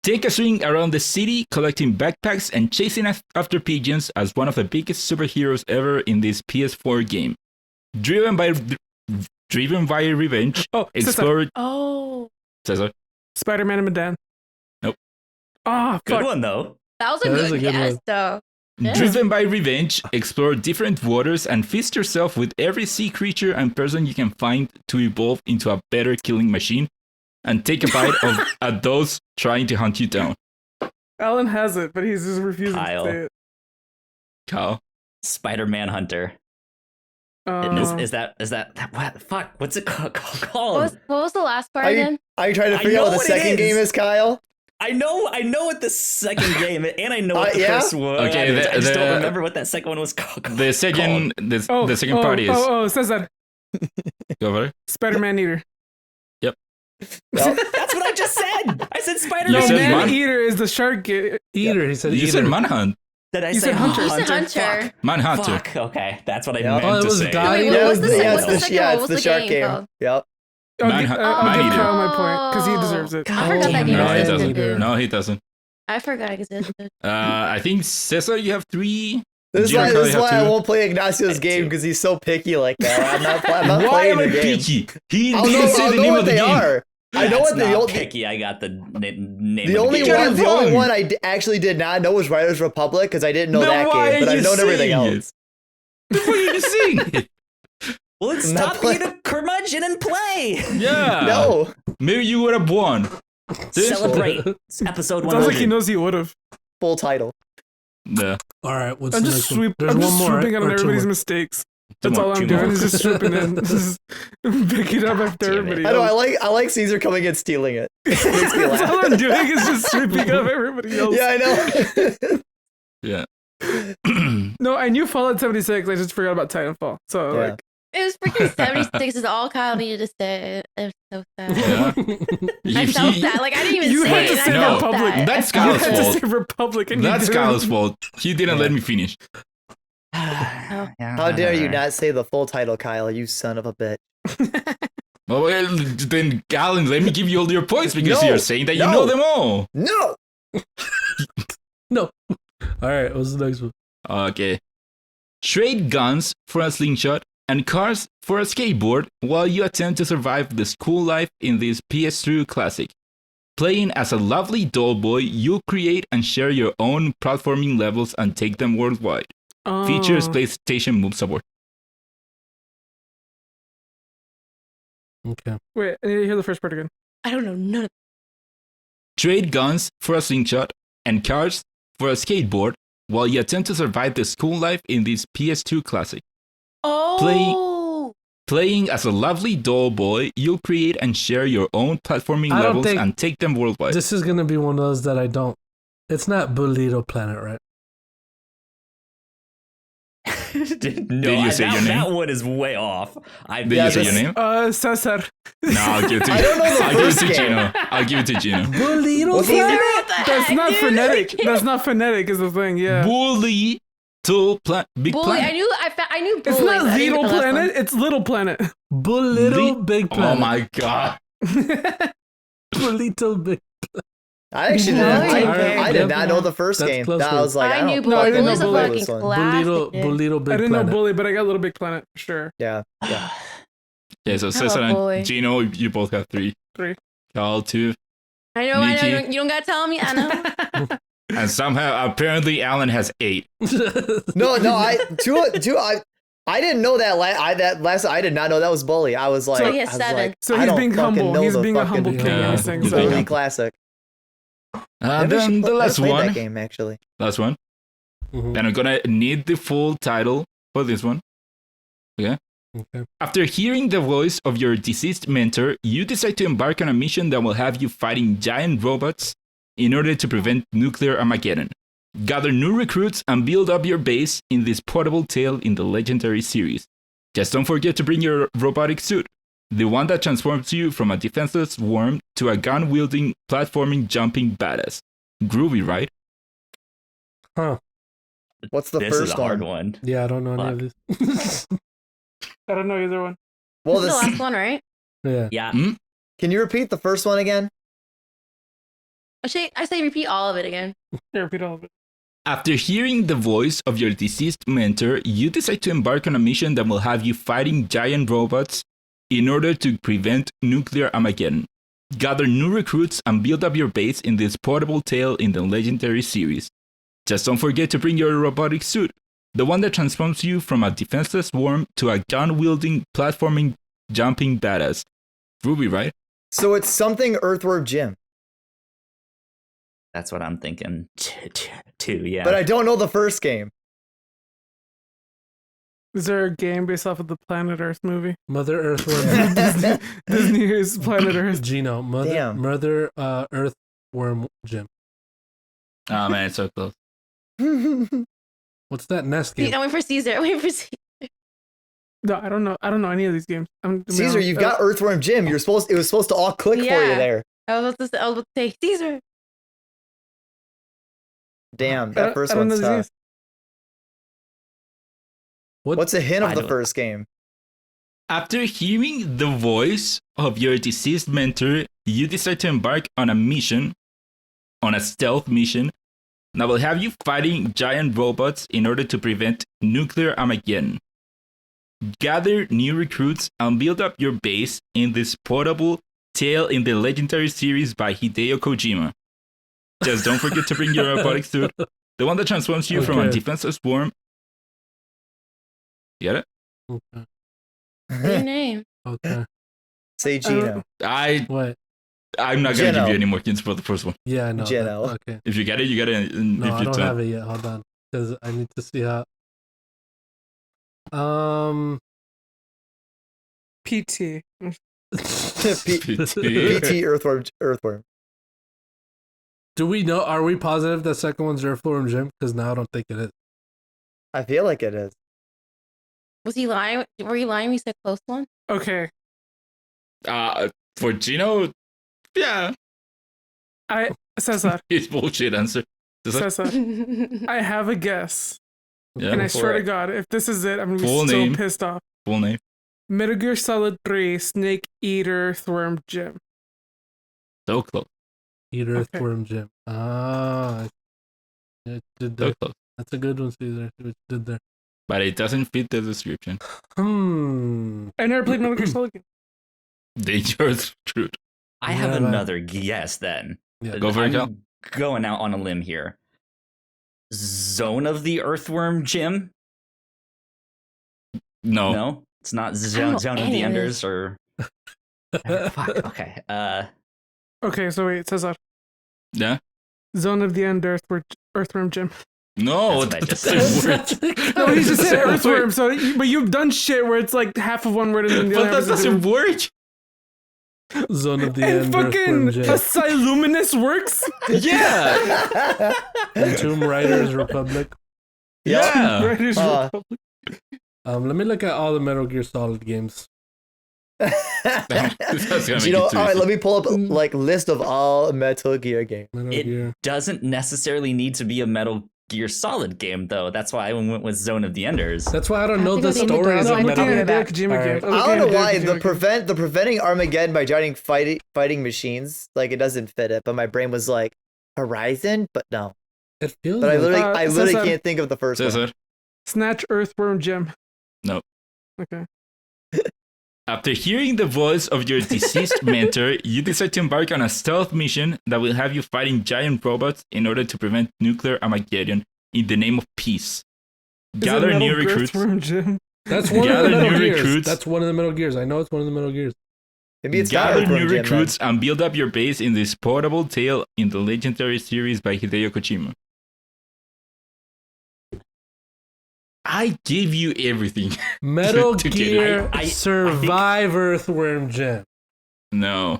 Take a swing around the city, collecting backpacks and chasing after pigeons as one of the biggest superheroes ever in this PS4 game. Driven by revenge, Oh, explore. Oh, Cesar. Spider-Man and Medan. Nope. Ah, Good fuck. one though. that was a That is good a good guess, one. though. Yeah. Driven by revenge, explore different waters and feast yourself with every sea creature and person you can find to evolve into a better killing machine and take a bite at those trying to hunt you down. Alan has it, but he's just refusing Kyle. to say it. Kyle. Spider-Man Hunter. Um, Is that what? Fuck. What's it called? What was the last part Are you, again? are you trying to I figure out know what the what it second is. game is, Kyle? I know what the second game and I know what the Yeah? first one Okay, is. I just the- don't remember what that second one was called. The second part is. Oh, Cesar. Go over. Spider-Man Eater. Well, That's what I just said. I said You No, said Spider-Man. Man Man- Eater is the shark. Eater. He said You Eater. said Manhunt. Did I You say said Hunter. You said Hunter? Hunter. Manhunter. Fuck. Okay, that's what I Yeah. meant Oh, it to was say. God. Wait, Yeah, what was the yeah, what's the second one? it's What the was shark game game. called? Yep. I'll give Man-Eater. Kyle my point because he deserves it. I forgot that game No, he existed. doesn't. No, he doesn't. I forgot it existed. I think Cesar, you have 3. This is Gina why, probably this is have why I 2. won't play Ignacio's game because he's so picky like that. I'm not Why playing am I the game. picky? He I'll didn't know, say I'll the know name what of the they game. are. I know what That's the not only picky. I got the name. the of only the game. one the wrong. only one I actually did not know was Riders Republic because I didn't know Then that why game, but are I've you known everything saying it? else. Before you sing it. Well, it's I'm not stop you to curmudgeon and play. Yeah. No, Maybe you would have won. Celebrate. It's episode It sounds like he 100. knows he would have. full title. Yeah. All right. What's I'm the just next one? There's I'm one just more, swooping right? on Or two everybody's more? mistakes. Two That's more, all I'm two doing more. is just swooping in. Just picking up after Damn it. everybody I know. else. I like Caesar coming and stealing it. It makes me That's all laugh. I'm doing is just sweeping up everybody else. Yeah, I know. Yeah. No, I knew Fallout 76. I just forgot about Titanfall. So Yeah. like, It was freaking 76 is all Kyle needed to say. It was so sad. Yeah. I felt that. Like, I didn't even You say had it. to and say I felt Republic. that. That's you Kyle's had to fault. say Republic, and That's you didn't. Kyle's fault. He didn't let me finish. How dare you not say the full title, Kyle? You son of a bitch. Well, then, Galen, let me give you all your points because No, you're saying that you no. know them all. No. No. All right. What's the next one? Okay. Trade guns for a slingshot and cars for a skateboard while you attempt to survive the school life in this PS2 classic. Playing as a lovely doll boy, you create and share your own platforming levels and take them worldwide. Features PlayStation Move support. Okay. Wait, I need to hear the first part again. I don't know none of Trade guns for a slingshot and cars for a skateboard while you attempt to survive the school life in this PS2 classic. Oh. Playing as a lovely doll boy, you'll create and share your own platforming I don't levels think and take them worldwide. This is gonna be one of those that I don't. It's not Burrito Planet, right? No, Did you say your name? That one is way off. Did you say your name? Cesar. No, I'll give it to I don't know the I'll give it first to game. Gino. I'll give it to Gino. Burrito What's Planet. What the That's heck, not dude? phonetic. That's not phonetic is the thing, yeah. Bully to Big Bully. Planet. I knew It's bully. not but I didn't Little get the last Planet, one. it's Little Planet. Burrito Big Oh Planet. my god. Burrito Big. I actually I did not know the first That's game. close I was like, I I knew don't No, I Bully. didn't fucking know Bully's a Bully. fucking this one. Bolito, classic. Bolito Big I didn't know Planet. Bully, but I got Little Big Planet for sure. Yeah. Yeah, so love Cesar Boy. and Gino, you both have 3. 3. Cal 2. I know. Niki. You don't gotta tell me. I know. And somehow, apparently, Alan has 8. No, I didn't know that. I did not know that was Bully. I was like, So he has I was 7. like, So I he's don't being fucking humble. know He's the being a fucking humble king. Yeah, in this thing, he's so. being Bully humble. classic. And Never then the never last played one. that game actually. Last one. Mhm. And I'm gonna need the full title for this one. Okay. Okay. After hearing the voice of your deceased mentor, you decide to embark on a mission that will have you fighting giant robots in order to prevent nuclear Armageddon. Gather new recruits and build up your base in this portable tale in the legendary series. Just don't forget to bring your robotic suit, the one that transforms you from a defenseless worm to a gun-wielding, platforming, jumping badass. Groovy, right? Huh. What's the This first is a hard one? one. Yeah, I don't know any of these. I don't know either one. Well, This is the this, last one, right? Yeah. Yeah. can you repeat the first one again? I say repeat all of it again. Yeah, repeat all of it. After hearing the voice of your deceased mentor, you decide to embark on a mission that will have you fighting giant robots in order to prevent nuclear Armageddon. Gather new recruits and build up your base in this portable tale in the legendary series. Just don't forget to bring your robotic suit, the one that transforms you from a defenseless worm to a gun-wielding, platforming, jumping badass. Ruby, right? So it's something Earthworm Jim, That's what I'm thinking too. Yeah. but I don't know the first game. Is there a game based off of the Planet Earth movie? Mother Earthworm. Disney's Planet Earth. Gino. Damn. Mother Earthworm Jim. Oh man, it's so close. What's that nest game? I'm waiting for Cesar. I'm waiting for Cesar. No, I don't know. I don't know any of these games. Caesar, you've got Earthworm Jim. It was supposed to all click for you Yeah. there. I was about to say Cesar. Damn, I that first don't know one's these tough. games. What's a hint I of the don't- first game? After hearing the voice of your deceased mentor, you decide to embark on a stealth mission that will have you fighting giant robots in order to prevent nuclear Armageddon. Gather new recruits and build up your base in this portable tale in the legendary series by Hideo Kojima. Just don't forget to bring your robotic suit, the one that transforms you from a Okay. defenseless worm. Get it? Okay. What's your name? Okay. Say Gino. What? I'm not gonna give Geno. you any more hints for the first one. Yeah, I know. Geno. Okay. If you get it, you get it. And No, if I you don't have it yet. Hold on, because I need to see how. PT. PT Earthworm. Do we know? Are we positive the second one's Earthworm Jim? Because now I don't think it is. I feel like it is. Was he lying? Were you lying when you said close one? Okay. For Gino, yeah, Cesar. his bullshit answer. Does that- Cesar. I have a guess. yeah, And I go swear for to it. God, if this is it, I'm going to be Full so name. pissed off. Full name. Metal Gear Solid 3, Snake Eater, Thworm Jim. So close. Eat Okay. Earthworm Jim. Ah, it did So that. close. That's a good one, Cesar. What you did there. But it doesn't fit the description. I never played Metal Gear Solid game. Dangerous truth. I have Yeah, but- another guess then. Yeah. Go for it, Cal. I'm going out on a limb here. Zone of the Earthworm Jim? No. No, it's not don't Zone, know Zone of any the of Enders or. Fuck. Okay. Okay, so wait, Cesar. Yeah. Zone of the End, Earthworm Jim. No, That's what I just that doesn't work. No, he just said That doesn't Earthworm, work. so but you've done shit where it's like half of one word and then the But other that half is a doesn't different- work. Zone of the And End. fucking Earthworm Jim. Asyluminous works? Yeah. And Tomb Raider's Republic. Yeah. Writers Uh, Republic. Let me look at all the Metal Gear Solid games. That's gonna make Gino, it too all right, easy. let me pull up like list of all Metal Gear games. Metal It Gear. doesn't necessarily need to be a Metal Gear Solid game, though. That's why I went with Zone of the Enders. That's why I don't know I the think it'll be stories the of I'm Metal Metal looking Gear. at Gear. Hideo Kojima Alright. game. I don't know why the prevent. preventing Armageddon by fighting machines, like it doesn't fit it, but my brain was like, Horizon, but no. It feels But I like literally Cesar. can't think of the first one. Cesar. Snatch Earthworm Jim. No. Okay. After hearing the voice of your deceased mentor, you decide to embark on a stealth mission that will have you fighting giant robots in order to prevent nuclear Armageddon in the name of peace. Is it Gather Metal new recruits. Earthworm Jim? that's one of the Gather Metal new Gears. recruits. That's one of the Metal Gears. I know it's one of the Metal Gears. Maybe it's Gather not new Earthworm Jim, recruits and build up your base in this portable tale in the legendary series by Hideo Kojima. I gave you everything. Metal to get it. Gear I Survive Earthworm Jim. No,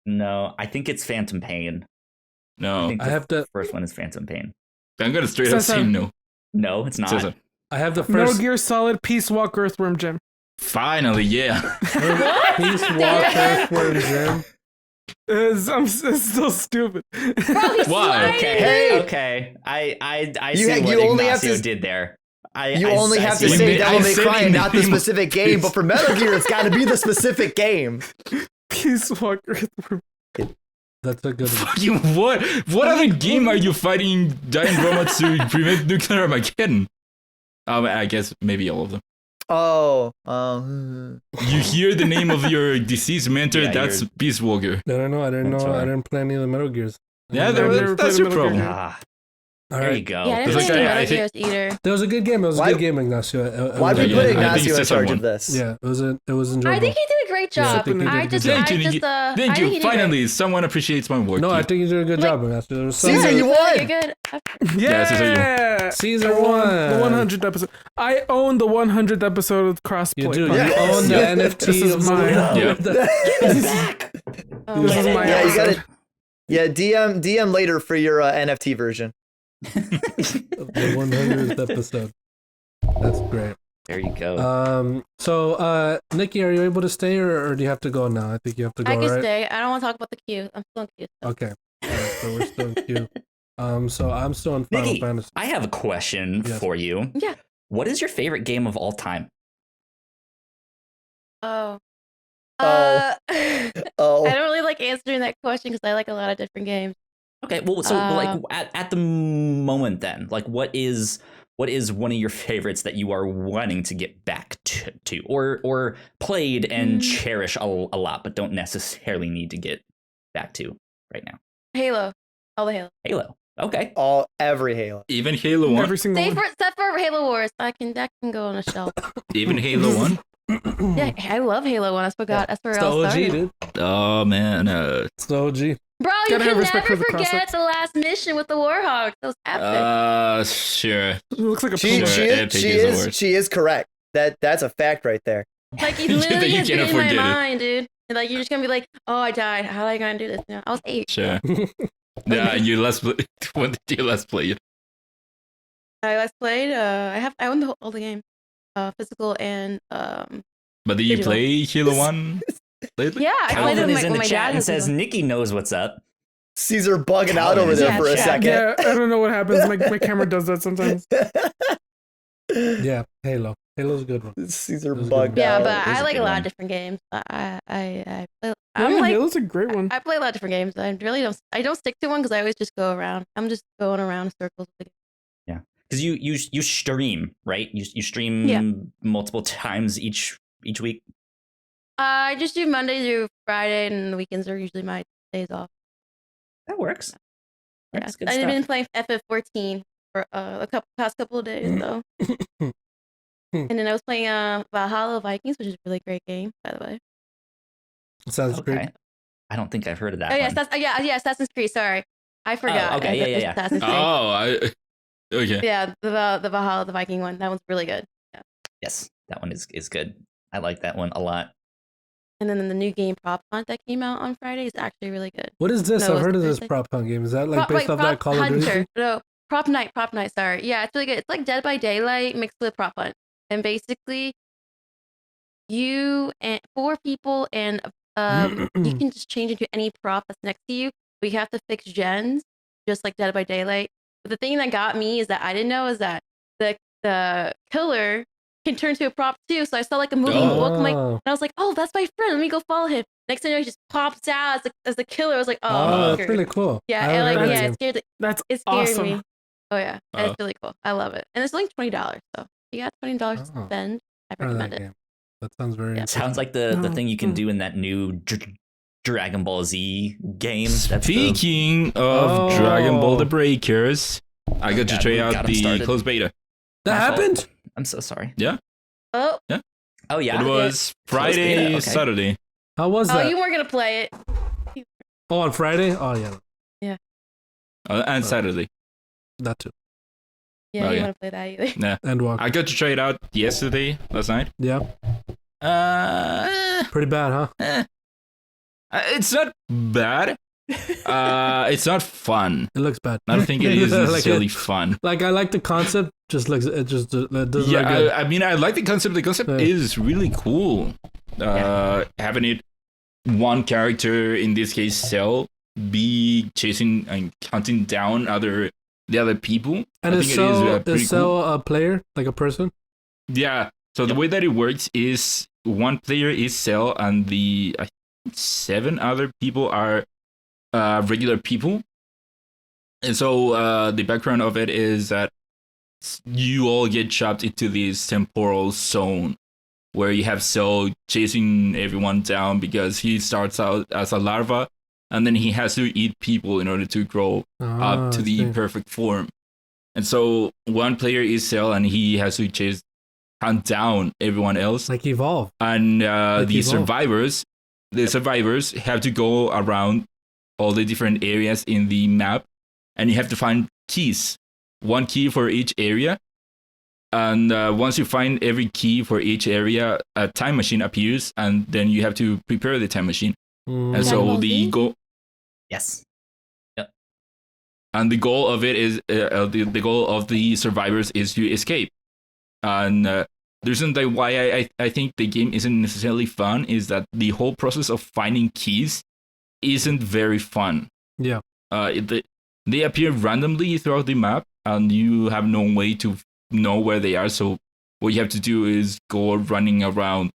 No, I think it's Phantom Pain. I no. think I the have to. first one is Phantom Pain. I'm gonna straight up say Cesar. no. No, it's not. Cesar. I have the Metal first. Gear Solid Peace Walk Earthworm Jim. Finally, yeah. Peace Walk Earthworm Jim. It's still stupid. Bro, he's Why? sliding. Okay, Hey! okay. I You see ha- what you only have Ignacio to- did there. You only have to see say it. Devil I May said Cry in and the not the name of specific game, but for Metal Gear, it's got to be the specific game. Peace Walk Earthworm. That's a good one. Fucking what? What other game are you fighting giant robots to prevent nuclear Armageddon? I guess maybe all of them. Oh, You hear the name of your deceased mentor, Yeah, that's you're- Peace Walker. I don't know. I didn't That's know. I right. didn't play any of the Metal Gears. Yeah, I've never that's played your a Metal Gear problem. game. All There you right. go. Yeah, I didn't It's play like, any I Metal think- Gears either. That was a good game. It was a Why- good game, Ignacio. why did we yeah, put I think Ignacio in Cesar charge won. of this? Yeah, it was I enjoyable. think he did a great Yeah, I job. think he did a I good just, job. I Thank you, just, Niki. I Thank think you. he did great. Finally, someone appreciates my work. No, I here. think you did a good Like- job, Ignacio. There was some Caesar, you won! You're good. Yeah, Cesar, you Caesar I won. The 100th episode. I own the 100th episode of Crossplay. You do. Yeah. You own the Yeah. NFT. This is of mine. Yeah. Oh, This is yeah. my Yeah, you got episode. it. Yeah, DM later for your NFT version. the 100th episode. That's great. There you go. So, Nikki, are you able to stay, or do you have to go now? I think you have to go. I can right? stay. I don't want to talk about the queue. I'm still in queue. Okay. All right, so we're still in queue. So I'm still in Final Nikki, Fantasy. I have a question Yes. for you. Yeah. What is your favorite game of all time? Oh. Oh. I Oh, don't really like answering that question because I like a lot of different games. Okay, well, so like Um, at the moment, then, like, what is one of your favorites that you are wanting to get back to or played and cherish a lot, but don't necessarily need to get back to right now? Halo. All the Halo. Halo. Okay. every Halo. Even Halo 1? Every single one. Except for Halo Wars. That can go on a shelf. Even Halo 1? Yeah, I love Halo 1. I forgot. That's where It's it the all OG, started. dude. Oh, man. It's the OG. Bro, you Gotta have can respect never for the forget concept. the last mission with the Warhawks. That was epic. Sure. It looks like a She, Sure, she, Epic is, she is the is word. she is correct. That's a fact right there. Like, it That literally you has been cannot in my forget it. mind, dude. And, like, you're just gonna be like, oh, I died. How am I gonna do this now? I was 8. Sure. Yeah, you last play. When did you last play it? I last played. I own all the game, physical and But did you Digital. play Halo 1 lately? yeah. I played it Calvin with is my, in when the my chat dad and has says it. Nikki knows what's up. Caesar bugging out Calvin over is there in for the a chat. second. Yeah, I don't know what happens. My camera does that sometimes. Yeah, Halo. Halo's a good one. Caesar Those are bugged good. Yeah, out. but It is I a like a good lot one. of different games. I play. Yeah, I'm like Halo's a great one. I play a lot of different games. I really don't. I don't stick to one because I always just go around. I'm just going around in circles. Because you stream, right? You stream Yeah. multiple times each week. I just do Monday through Friday, and the weekends are usually my days off. That works. Yeah. That's good I've stuff. been playing FF14 for past couple of days though. And then I was playing Valhalla Vikings, which is a really great game, by the way. Sounds great. Okay. I don't think I've heard of that. Oh yes, one. that's yeah, Assassin's Creed. Sorry, I forgot. okay, yeah, It's yeah. Assassin's Creed. Oh, okay. Yeah, the Valhalla, the Viking one. That one's really good. Yes, that one is good. I like that one a lot. And then the new game Prop Hunt that came out on Friday is actually really good. What is this? No, I've heard of it's this Thursday. prop hunt game. Is that like Prop- based wait, off that Prop Call of Duty? Hunter. No, Prop Night. Sorry. Yeah, it's really good. It's like Dead by Daylight mixed with Prop Hunt, and basically, you and 4 people, and you can just change into any prop that's next to you. But you have to fix gens, just like Dead by Daylight. But the thing that got me is that I didn't know is that the killer can turn to a prop too. So I saw like a moving look, I'm like, Oh. and I was like, oh, that's my friend. Let me go follow him. Next thing you know, he just pops out as the killer. I was like, oh, that's screwed. really cool. Yeah, I and haven't like heard of yeah, that it game. scared That's it scared awesome. me. Oh yeah, and it's really cool. I love it, and it's only $20. So if you got $20 to Oh. spend, I Heard of recommend that it. game. That sounds very Yeah. interesting. Sounds like the thing you can do in that new Dragon Ball Z game. That's Speaking of Dragon Ball The Oh. Breakers, I got to God, try we out got 'em the started. closed beta. That My fault. happened? I'm so sorry. Oh, Oh yeah. It was Friday, beta, okay. Saturday. How was oh, that? you weren't gonna play it. Oh, on Friday? Oh, yeah. And Saturday. That too. Yeah, Oh, you yeah. want to play that either. Nah. And walk. I got to try it out last night. Yeah. Pretty bad, huh? It's not bad. It's not fun. It looks bad. I don't think it is Like necessarily it- fun. Like, I like the concept. It doesn't look good. Yeah, I mean, I like the concept. The concept Yeah. is really cool. Having it one character, in this case, Cell, be chasing and hunting down the other people. And I is think it is Cell, pretty is Cell a player? Like a person? Yeah. So the way that it works is one player is Cell, and the 7 other people are regular people. And so the background of it is that you all get trapped into this temporal zone where you have Cell chasing everyone down because he starts out as a larva, and then he has to eat people in order to grow up to the perfect form. And so one player is Cell, and he has to hunt down everyone else. Like Evolve. And Like the Evolve. survivors have to go around all the different areas in the map, and you have to find keys. One key for each area. And once you find every key for each area, a time machine appears, and then you have to prepare the time machine. And Dragon so Ball the Z? goal Yes. and the goal of it is the goal of the survivors is to escape. And the reason that why I think the game isn't necessarily fun is that the whole process of finding keys isn't very fun. Yeah. They appear randomly throughout the map, and you have no way to know where they are. So what you have to do is go running around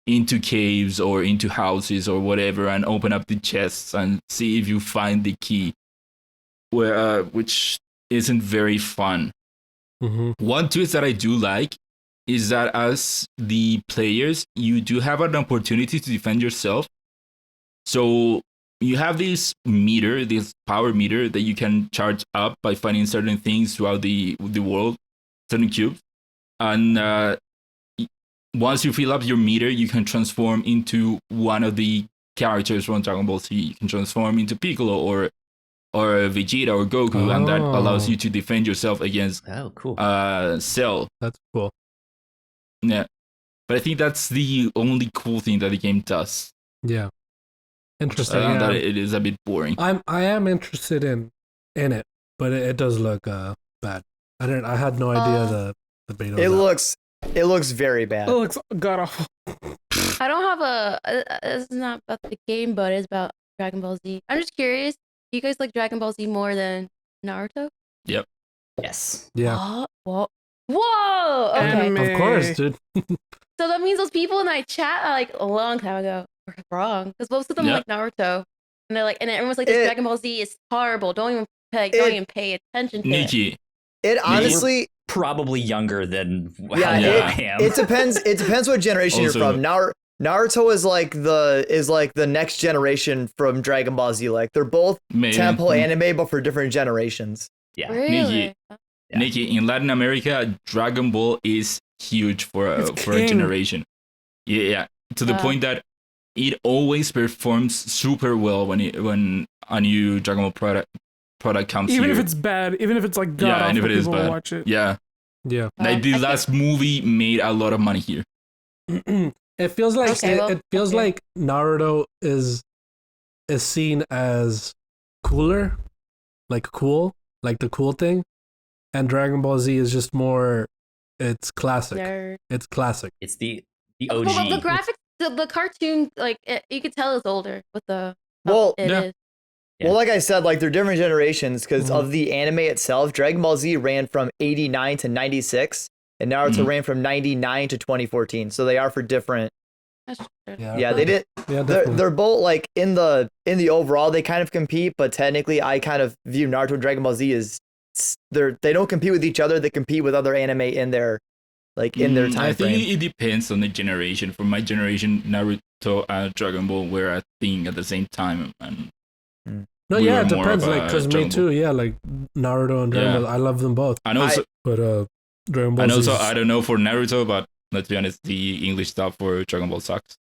into caves or into houses or whatever, and open up the chests and see if you find the key, which isn't very fun. Mm-hmm. One twist that I do like is that as the players, you do have an opportunity to defend yourself. So you have this power meter that you can charge up by finding certain things throughout the world, certain cubes. And once you fill up your meter, you can transform into one of the characters from Dragon Ball Z. You can transform into Piccolo or Vegeta or Goku, and that allows you to defend yourself against Oh, cool. Cell. That's cool. Yeah. But I think that's the only cool thing that the game does. Yeah. Interesting. That Yeah. it is a bit boring. I am interested in it, but it does look bad. I had no idea the beta. It looks very bad. It looks god awful. I don't have it's not about the game, but it's about Dragon Ball Z. I'm just curious. Do you guys like Dragon Ball Z more than Naruto? Yes. Yeah. Whoa. Whoa. Okay. Anime. Of course, dude. So that means those people in my chat like a long time ago were wrong because most of them Yeah. like Naruto, and they're like, and everyone's like, this Dragon Ball Z is horrible. Don't even pay attention to it. Niki. It honestly, Probably younger than yeah, I am. it depends. It depends what generation Also- you're from. Naruto is like the next generation from Dragon Ball Z. Like they're both Maybe. temple anime, but for different generations. Yeah. Really? Yeah. Niki, in Latin America, Dragon Ball is huge for a It's for a king. generation. Yeah, to the Wow. point that it always performs super well when a new Dragon Ball product comes Even here. if it's bad, even if it's like god Yeah, awful, and if it is people will bad. watch it. Yeah, Yeah. like the I last movie made a lot of money here. It feels like Okay, well, it feels okay. like Naruto is seen as cooler, like cool, like the cool thing, and Dragon Ball Z is just more. It's classic. Nerd. It's classic. It's the Well, OG. the graphics, the cartoon, like you could tell it's older with the. Well, it yeah. is. Yeah. Well, like I said, like they're different generations because Mhm. of the anime itself. Dragon Ball Z ran from 89 to 96, and Naruto Mhm. ran from 99 to 2014. So they are for different That's true. Yeah, they did. Yeah, definitely. They're both like in the overall they kind of compete, but technically I kind of view Naruto and Dragon Ball Z as they don't compete with each other. They compete with other anime in their time I think frame. it depends on the generation. For my generation, Naruto and Dragon Ball were a thing at the same time, and No, we yeah, were it more depends. of Like, a because me Dragon too. Yeah, like Naruto and Dragon Yeah. Ball. I love them both. and also, But Dragon Ball and Z. also, I don't know for Naruto, but let's be honest, the English stuff for Dragon Ball sucks.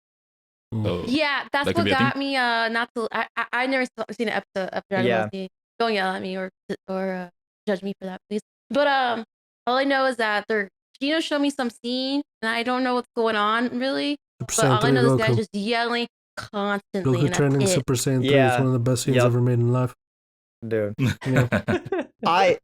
So Yeah, that's That could what be a thing. got me. Not to. I never seen an episode of Dragon Yeah. Ball Z. Don't yell at me or judge me for that, please. But all I know is that Gino showed me some scene, and I don't know what's going on really. Super But Saiyan all I 3 know is this guy's Goku. just yelling constantly, Goku and turning that's it. Super Saiyan 3 is Yeah. one of the best scenes Yep. ever made in life. Dude, Yeah.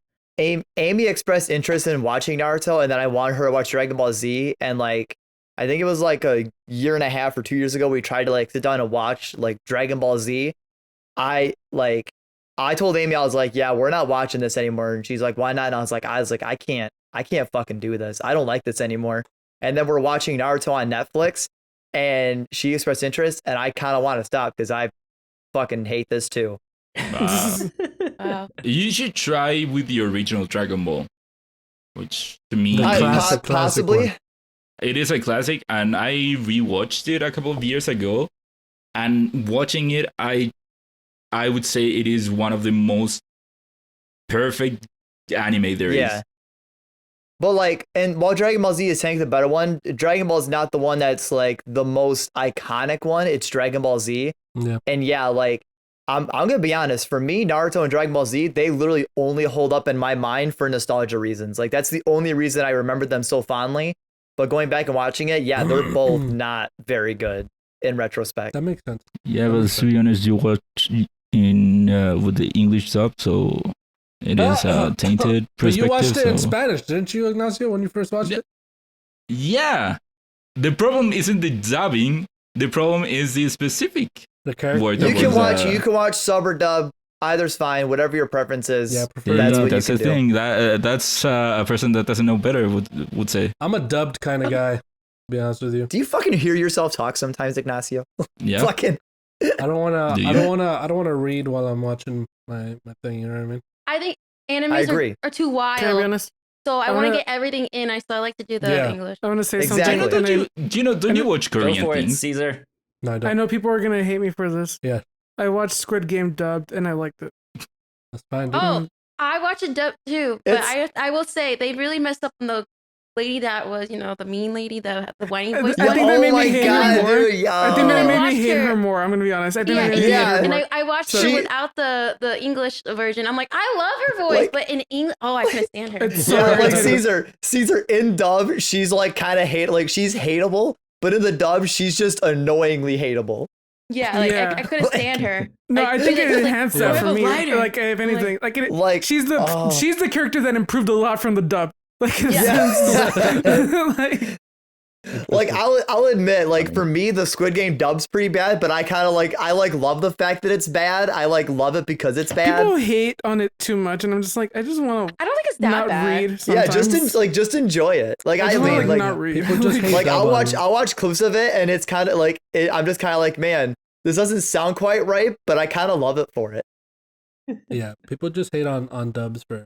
Amy expressed interest in watching Naruto, and then I wanted her to watch Dragon Ball Z, and like I think it was like a year and a half or 2 years ago we tried to like sit down and watch like Dragon Ball Z. I told Amy, I was like, yeah, we're not watching this anymore, and she's like, why not? And I was like, I can't fucking do this. I don't like this anymore. And then we're watching Naruto on Netflix, and she expressed interest, and I kind of want to stop because I fucking hate this too. Wow. You should try with the original Dragon Ball, which to me The I- classic possibly. one. it is a classic, and I rewatched it a couple of years ago. And watching it, I would say it is one of the most perfect anime there is. Yeah. But like, and while Dragon Ball Z is technically the better one, Dragon Ball is not the one that's like the most iconic one. It's Dragon Ball Z. Yeah. And yeah, like I'm gonna be honest. For me, Naruto and Dragon Ball Z, they literally only hold up in my mind for nostalgia reasons. Like that's the only reason I remember them so fondly. But going back and watching it, yeah, they're both not very good in retrospect. That makes sense. Yeah, but to be honest, you watch in with the English sub, so it is tainted But perspective. you watched it in so- Spanish, didn't you, Ignacio, when you first watched Yeah. it? Yeah, the problem isn't the dubbing. The problem is the specific The character. word. You that can was, watch. You can watch sub or dub. Either's fine. Whatever your preference is. Yeah, I prefer that's dub. what that's you the can do. thing. That's a person that doesn't know better would say. I'm a dubbed kind of guy, to be honest with you. Do you fucking hear yourself talk sometimes, Ignacio? Yeah. Fucking. I don't wanna Do I you? don't wanna read while I'm watching my thing, you know what I mean? I think I animes agree. are too Can I be wild, honest? so I I want to wanna- get everything in. So I like to do the Yeah. English. I want to say Exactly. something. Don't you watch Go Korean for it, things? Caesar. No, I I don't. know people are gonna hate me for this. Yeah. I watched Squid Game dubbed and I liked it. That's fine. Dude. Oh, I watch it dub too, but It's- I will say they really messed up on the lady that was, the mean lady, the whiny I voice. think one. that made me my hate God, her more. dude, yo. I think that I it made watched me hate her. her more. I'm gonna be honest. I think Yeah, that made me yeah. hate her and more. I watched She- her without the English version. I'm like, I love her voice, Like- but in English, I couldn't stand her. It's so Yeah, like irritating. Caesar in dub, she's like kind of she's hateable, but in the dub, she's just annoyingly hateable. Yeah, like Yeah. I couldn't stand her. No, Like, I think it it was like, enhanced yeah. that for Rebel me. Rider. Like if anything, Like, she's the character that improved a lot from the dub. Like, in Yeah. sense, like Like I'll admit, like for me, the Squid Game dub's pretty bad, but I kind of I love the fact that it's bad. I love it because it's bad. people hate on it too much, and I'm just like, I just want to I don't think it's that not bad. read. Yeah, Sometimes. just enjoy it. Like I I just mean, wanna, like not read. people just hate like dub I'll on- watch clips of it, and it's kind of I'm just kind of like, man, this doesn't sound quite right, but I kind of love it for it. Yeah, people just hate on dubs for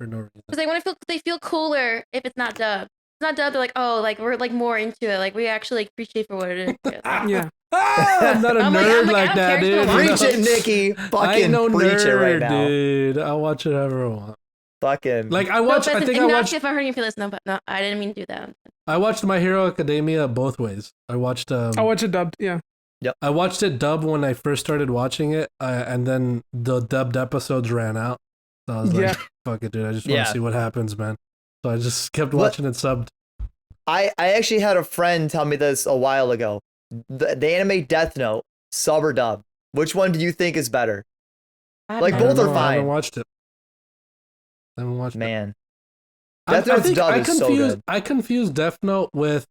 no reason. Because they feel cooler if it's not dubbed. It's not dubbed. They're like, oh, like we're like more into it. Like we actually appreciate for what it is. Yeah. Ah, I'm not a I'm like- nerd I'm like, like I don't that, care, dude. it's Preach not it, Nikki. I ain't Fucking no preach nerd, it right now. dude. I'll watch it however I want. Fucking Like I No, watched, but I think Ignacio, if I'm hurting your feelings, no, but no, I didn't mean to do that. I watched My Hero Academia both ways. I watched I watch it dubbed. Yeah. I watched it dubbed when I first started watching it, and then the dubbed episodes ran out. So I was like, Yeah. "Fuck it, dude! I just want Yeah. to see what happens, man." So I just kept What- watching it subbed. I actually had a friend tell me this a while ago. The anime Death Note, sub or dub. Which one do you think is better? Like, I both don't are know, I haven't fine. watched it. I haven't watched it. Man. I Death Note's think dub I is so confused. good. I confused Death Note with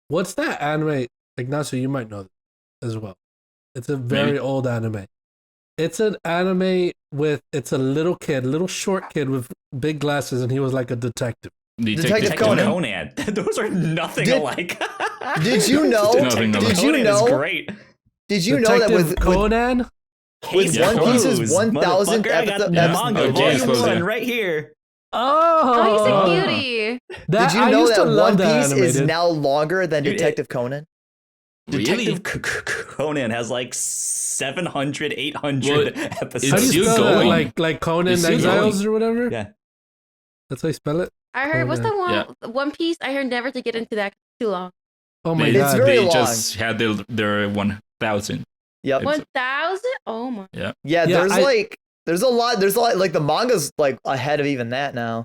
what's that anime? Ignacio, you might know this as well. It's a very Maybe. old anime. It's an anime with it's a little short kid with big glasses, and he was like a detective. Detective Conan. Conan. Those are nothing Did- alike. Did you know? Nothing alike. Did you Conan know? is great. Did you know that Detective with Conan? with Case One Piece's closed, 1,000th motherfucker. I got the manga Okay, volume close, 1 yeah. right here. Oh, he's a Oh, cutie. that, Did you I know used to that love One that Piece anime, is dude. now longer than Dude, Detective Conan? Really? Detective Conan has like 700, 800 Well, episodes. How do you still spell that? going. Like Conan It's still Exiles going. or whatever? Yeah. That's how you spell it? I heard what's the Conan. one One Piece? I heard never to get into that 'cause it's too long. Oh my They, It's god. very they long. just had their 1,000. Yep. 1,000? Oh my. Yeah, Yeah, there's a lot like the manga's like ahead of even that now.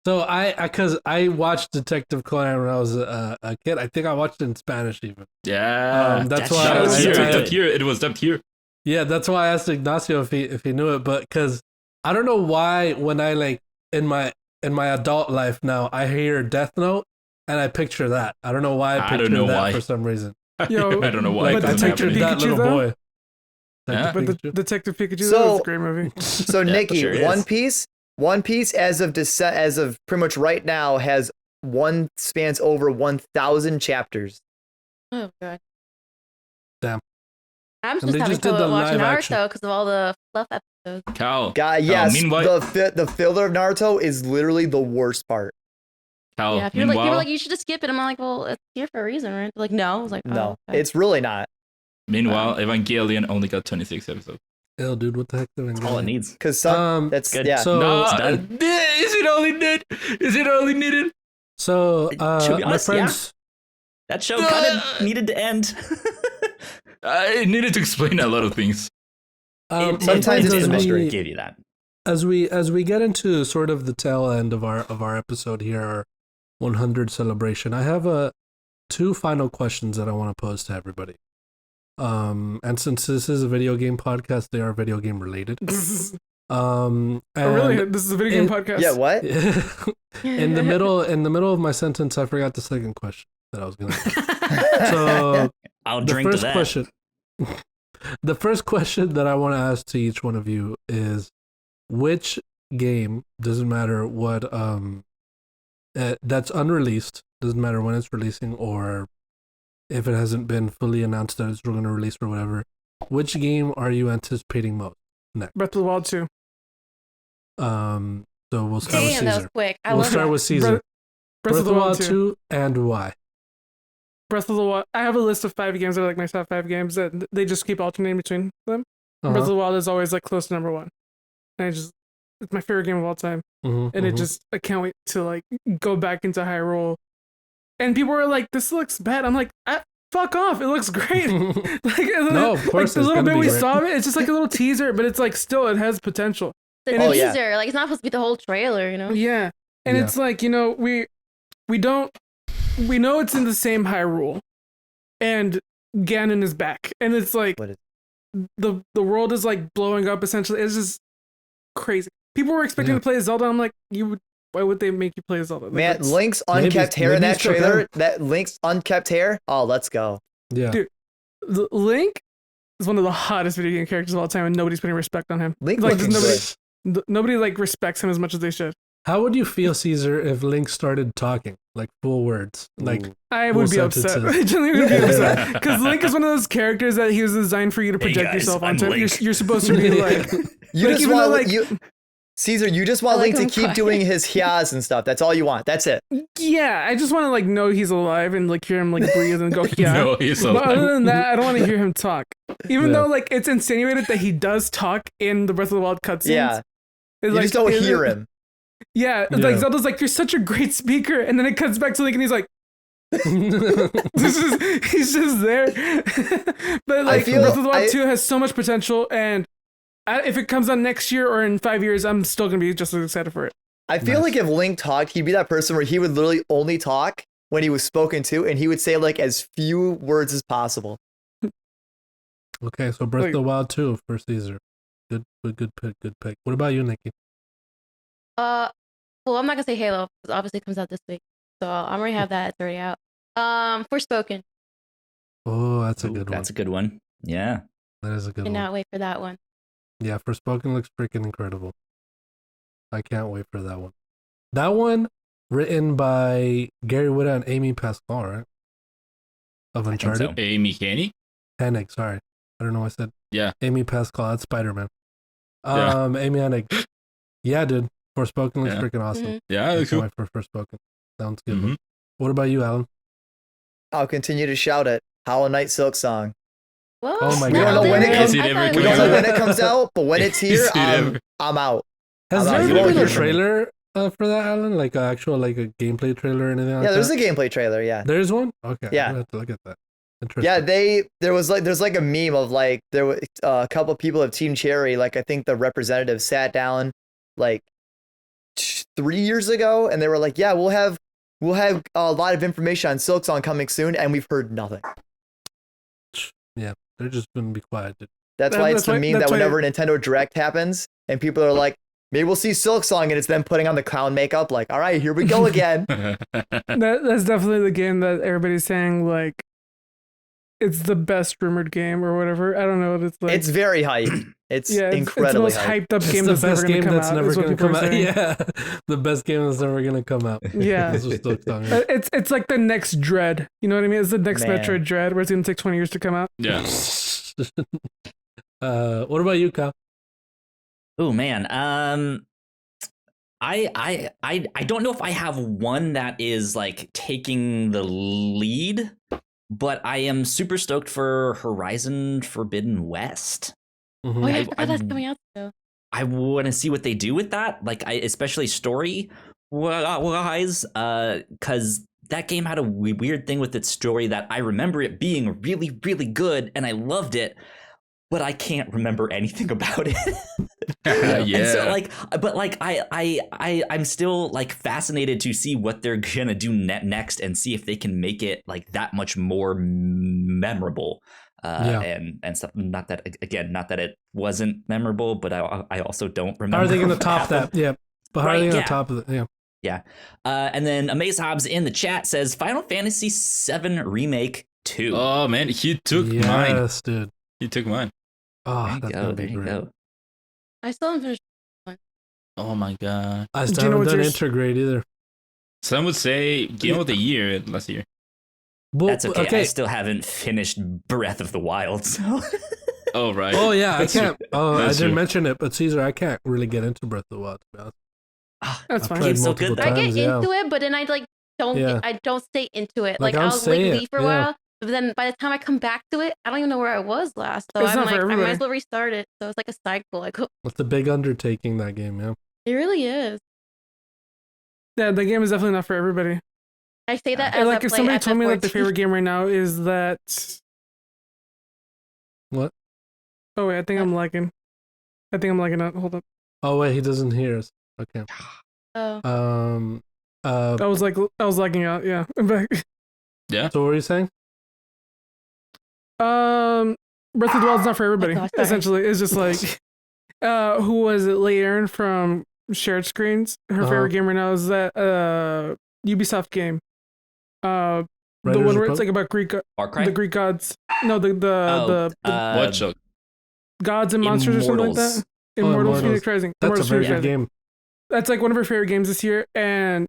So because I watched Detective Conan when I was a kid. I think I watched it in Spanish even. Yeah. That's That why That was shows here. you. It's up here. It was up here. Yeah, that's why I asked Ignacio if he knew it, but because I don't know why when I like in my adult life now I hear Death Note and I picture that. I don't know why I I picture don't know that why. for some reason. Yo, I don't know why. Like but it doesn't Detective happen. that Pikachu, little though? boy. Yeah. But Detective the Pikachu. Detective Pikachu, So- that was a great movie. So Yeah, Nikki, sure is. One Piece as of pretty much right now has spans over 1,000 chapters. Oh god. Damn. I'm And just they having just did trouble the watching live action. Naruto because of all the fluff episodes. Cal. God, yes, meanwhile- the filler of Naruto is literally the worst part. Cal. Yeah, people are Meanwhile, like, you should just skip it. I'm like, well, it's here for a reason, right? They're like, no. I was like, oh, No, okay. it's really not. Evangelion only got 26 episodes. Ew, dude, what the heck? That's all it needs. Because that's good. yeah. So No, it's done. is it only needed? Is it only needed? so To be my honest, friends. That show kind of needed to end. I needed to explain a lot of things. It- sometimes it's it the will mystery. give you that. As we get into sort of the tail end of our episode here, our 100 celebration, I have two final questions that I want to pose to everybody. And since this is a video game podcast, they are video game related. Oh, really? And This is a video game it- podcast? Yeah, what? in the middle of my sentence, I forgot the second question that I was gonna ask. So I'll the drink to first that. question, the first question that I want to ask to each one of you is, which game, doesn't matter what that's unreleased, doesn't matter when it's releasing or if it hasn't been fully announced that it's going to release or whatever, which game are you anticipating most? Breath of the Wild 2. So we'll start with Damn, that was Caesar. quick. I We'll love start that. with Caesar. Breath of the Wild 2. 2 and why? Breath of the Wild. I have a list of 5 games that are like my top 5 games that they just keep alternating between them. Breath of Uh-huh. the Wild is always like close to number 1. And it's my favorite game of all time. Mhm, And mhm. I can't wait to like go back into Hyrule. And people are like, this looks bad. I'm like, fuck off. It looks great. No, of course the it's little gonna bit be we great. saw of it, it's just like a little teaser, but it's like still, it has potential. The And Oh, yeah. teaser, like it's not supposed to be the whole trailer, you know? Yeah. And Yeah. it's like, we know it's in the same Hyrule. And Ganon is back. And it's like What is- the world is like blowing up essentially. It's just crazy. People were expecting Yeah. to play Zelda. I'm like, why would they make you play Zelda? Like, Man, that's- Link's Maybe- unkept hair in maybe that it's still trailer. canon. That Link's unkept hair. Oh, let's go. Yeah. Dude, Link is one of the hottest video game characters of all time, and nobody's putting respect on him. Link Like, looking just good. nobody like respects him as much as they should. How would you feel, Caesar, if Link started talking like full words? Like, Ooh. I Full would be upset. sentences. I genuinely would be upset because Link is one of those characters that he was designed for you to Hey, project guys, yourself I'm onto. You're, Link. you're supposed to be like, You Like, just even want though, like- Caesar. You just want I like Link to him keep quiet. doing his hyas and stuff. That's all you want. That's it. yeah. I just want to like know he's alive and like hear him like breathe and go, yeah. No, he's But alive. other than that, I don't want to hear him talk. Even Yeah. though like it's insinuated that he does talk in the Breath of the Wild cutscenes. Yeah. It's You like, just don't hear him. Yeah, it's Yeah. like Zelda's like, you're such a great speaker, and then it cuts back to Link, and he's like, he's just there. But like, feel- Breath of the Wild I- 2 has so much potential, and if it comes out next year or in 5 years, I'm still gonna be just as excited for it. I feel Nice. like if Link talked, he'd be that person where he would literally only talk when he was spoken to, and he would say like as few words as possible. okay, so Breath Like- of the Wild 2 for Caesar. Good pick. What about you, Nikki? Well, I'm not gonna say Halo because obviously it comes out this week, so I'm already have that. It's already out. Forspoken. Oh, that's a Ooh, good one. That's a good one. Yeah. That is a good one. Cannot wait for that one. Yeah, Forspoken looks freaking incredible. I can't wait for that one. That one, written by Gary Whitta and Amy Pascal, right? Of I think Uncharted. so. Amy Hennig? Hennig, sorry. I don't know why I said. Yeah. Amy Pascal, that's Spider-Man. Yeah. Amy Hennig. Yeah, dude. Forspoken looks Yeah. freaking awesome. Mhm. Yeah, I that's can't cool. wait for Forspoken. Sounds good. Mhm. What about you, Alan? I'll continue to shout it. Hollow Knight Silk Song. What? Oh my We don't God. know when it Is comes. it I ever thought it We was don't know coming when out? it comes out, but when it's here, Is it ever- I'm out. Has I'm out. there You ever won't been hear a from me. trailer for that, Alan? Like a actual like a gameplay trailer or anything like Yeah, that? there's a gameplay trailer. Yeah. There's one? Okay. Yeah. I'm gonna have to look at that. Yeah, Interesting. there's like a meme of like there was a couple of people of Team Cherry, like I think the representative sat down like 3 years ago, and they were like, yeah, we'll have a lot of information on Silksong coming soon, and we've heard nothing. Yeah, they're just gonna be quiet. Dude. That's why it's the meme that that's why- whenever Nintendo Direct happens, and people are like, maybe we'll see Silksong, and it's them putting on the clown makeup, like, all right, here we go again. That's definitely the game that everybody's saying like it's the best rumored game or whatever. I don't know what it's like. It's very hype. It's yeah, it's the incredibly most hype. hyped up It's game the that's ever best going game to come that's out. never is what gonna people come are out. saying. Yeah, the best game that's never gonna come out. Yeah. That's what Stoke's talking Uh, about. It's like the next Dread. You know what I mean? It's the next Man. Metroid Dread, where it's going to take 20 years to come out. Yeah. What about you, Kyle? Oh man. I don't know if I have one that is like taking the lead, but I am super stoked for Horizon Forbidden West. Mhm. Oh yeah, I I- forgot that's I'm- coming out though. I want to see what they do with that, like especially story wise, because that game had a weird thing with its story that I remember it being really, really good, and I loved it, but I can't remember anything about it. Yeah. And so like, but like I'm still like fascinated to see what they're gonna do next and see if they can make it like that much more memorable. Yeah. And stuff. Not that it wasn't memorable, but I also don't remember. How are they gonna what top happened. that? Yeah, but how are Right, they gonna yeah. top it? Yeah. Yeah. And then Amaze Hobbs in the chat says Final Fantasy VII Remake 2. Oh man, he took mine. Yes, dude. He took mine. Oh, there you that's go. gonna There be you great. go. I still haven't finished. Oh my god. I Do still you know haven't what's done your- Intergrade either. Some would say game of the year last year. Well, That's okay. I still haven't finished Breath of the Wild. So. Oh right. Oh yeah, I That's true. can't. Oh, I That's didn't true. mention it, but Caesar, I can't really get into Breath of the Wild. To be honest. That's I've fine. played Game's so multiple good, I though. get times, yeah. into it, but then I like don't. Yeah. I don't stay into it. Like, Like I'll I'll say leave it, for a yeah. while, but then by the time I come back to it, I don't even know where I was last. So It's I'm not for like, I might everybody. as well restart it. So it's like a cycle. Like It's a big undertaking, that game, yeah. it really is. Yeah, the game is definitely not for everybody. I say that And as like a if play somebody told me that their FF14. favorite game right now is that. What? Oh wait, I think I'm lagging. I think I'm lagging out. Hold up. Oh wait, he doesn't hear us. Okay. Oh. I was lagging out. Yeah. I'm back. Yeah. So what were you saying? Breath of the Wild's not for everybody. gosh, sorry. Essentially, it's just like, who was it? Leigh Aaron from Shared Screens. Her Uh-huh. favorite game right now is that Ubisoft game. The Riders one where Republic? it's like about Greek, Far Cry? the Greek gods. No, the Watch Dogs. gods and monsters or something like Immortals. that. Oh, Immortals Immortals. Phoenix Rising. That's a Immortals very Phoenix good Rising. game. That's like one of her favorite games this year, and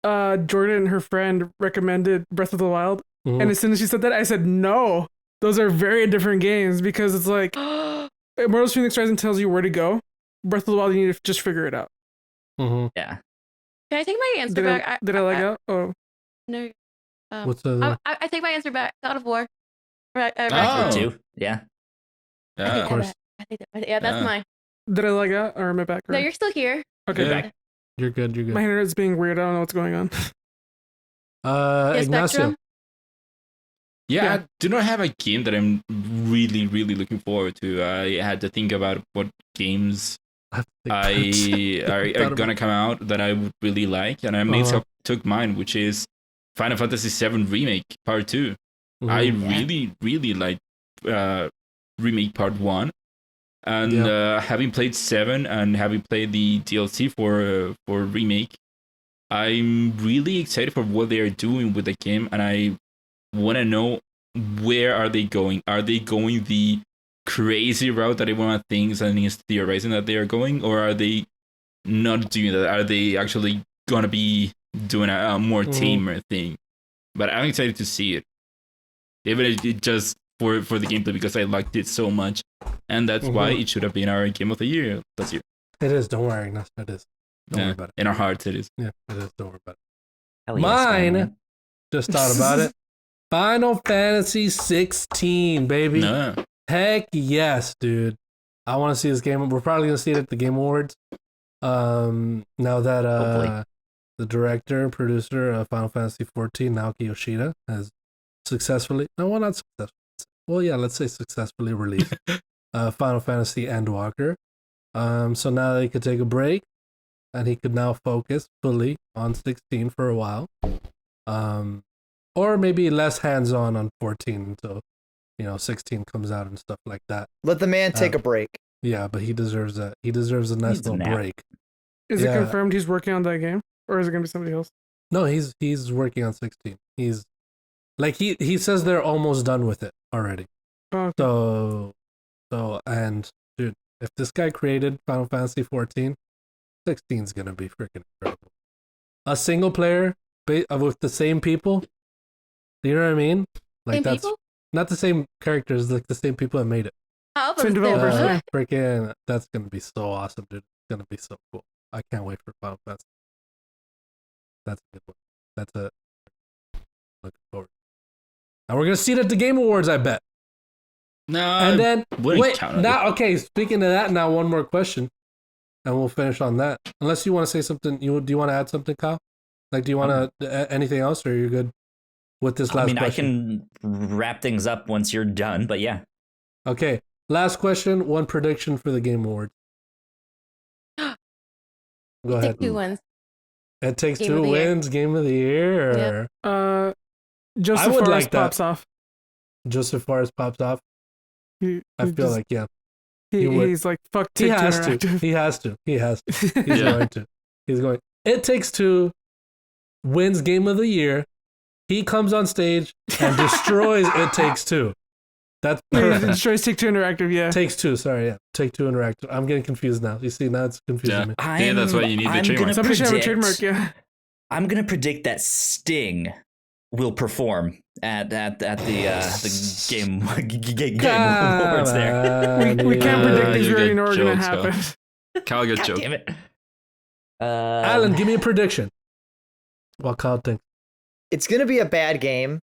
Jordan and her friend recommended Breath of the Wild. Mhm. And as soon as she said that, I said no. Those are very different games because it's like Immortals Phoenix Rising tells you where to go. Breath of the Wild, you need to just figure it out. Mhm. Yeah. Can I take my answer Did back? I lag out? Oh, No. What's the? I take my answer back. God of War. Right. Oh. Two. Yeah. I Yeah. take Of that course. back. I take that back. Yeah, that's Yeah. mine. did I lag out or am I back? No, Or- you're still here. okay. Yeah. Back. You're good. You're good. My internet's being weird. I don't know what's going on. Yeah, Ignacio. Spectrum. Yeah, Yeah. I do not have a game that I'm really, really looking forward to. I had to think about what games I have to think about it. are gonna come out that I would really like, and I Uh-huh. took mine, which is Final Fantasy VII Remake Part 2. Mhm. I really, really like Remake Part 1. And having played 7 and having played the DLC for Remake, I'm really excited for what they are doing with the game, and I want to know, where are they going? Are they going the crazy route that everyone thinks and is theorizing that they are going, or are they not doing that? Are they actually gonna be doing a more tamer thing. But I'm excited to see it. Even if it just for the gameplay, because I liked it so much. And that's why it should have been our game of the year this year. It is. Don't worry, Ignacio. It is. Don't worry about it. In our hearts, it is. Yeah, it is. Don't worry about it. Hell yes, Mine. man. Just thought about it. Final Fantasy 16, baby. No. Heck yes, dude. I want to see this game. We're probably gonna see it at the Game Awards. Now that Hopefully. the director and producer of Final Fantasy 14, Naoki Yoshida, has successfully not successfully. Well, yeah, let's say successfully released Final Fantasy Endwalker. So now they could take a break, and he could now focus fully on 16 for a while. Or maybe less hands-on 14 until 16 comes out and stuff like that. Let the man take a break. Yeah, but he deserves that. He deserves a nice Needs a little nap. break. Is it confirmed he's working on that game, or is it gonna be somebody else? No, he's working on 16. He's like he says they're almost done with it already. Oh, okay. So and dude, if this guy created Final Fantasy 14, 16's gonna be freaking incredible. A single player with the same people. You know what I mean? Like Same that's people? not the same characters, like the same people that made it. Oh, Same developers, yeah. Freaking, that's gonna be so awesome, dude. It's gonna be so cool. I can't wait for Final Fantasy. That's a good one. That's a looking forward. And we're gonna see it at the Game Awards, I bet. No. And then wouldn't wait, count on now okay. Speaking of that, now one more question, and we'll finish on that. Unless you want to say something, do you want to add something, Kyle? Like, do you want to anything else, or you're good with this last question? I can wrap things up once you're done, but yeah. Okay, last question. One prediction for the Game Awards. Go ahead. Take 2 wins. It takes Game 2 of the year. wins. Game of the year. Or Joseph I would Forrest like that. pops off. Joseph Forrest pops off. He I feel like yeah, he's like fuck. he Take-Two has to. Interactive. He has to. He has to. He's Yeah. going to. He's going. It Takes Two wins Game of the Year. He comes on stage and destroys It Takes Two. That's He perfect. destroys Take-Two Interactive. Yeah. Takes Two. Sorry, yeah. Take Two Interactive. I'm getting confused now. You see, now it's confusing Yeah. me. Yeah, that's why you need the I'm trademark. gonna Somebody should have a predict- trademark. Yeah. I'm gonna predict that Sting will perform at the game awards there. We can't predict things you we already get know are gonna jokes, happen. Kyle got God joke. damn it. Alan, give me a prediction. What Kyle thinks. It's gonna be a bad game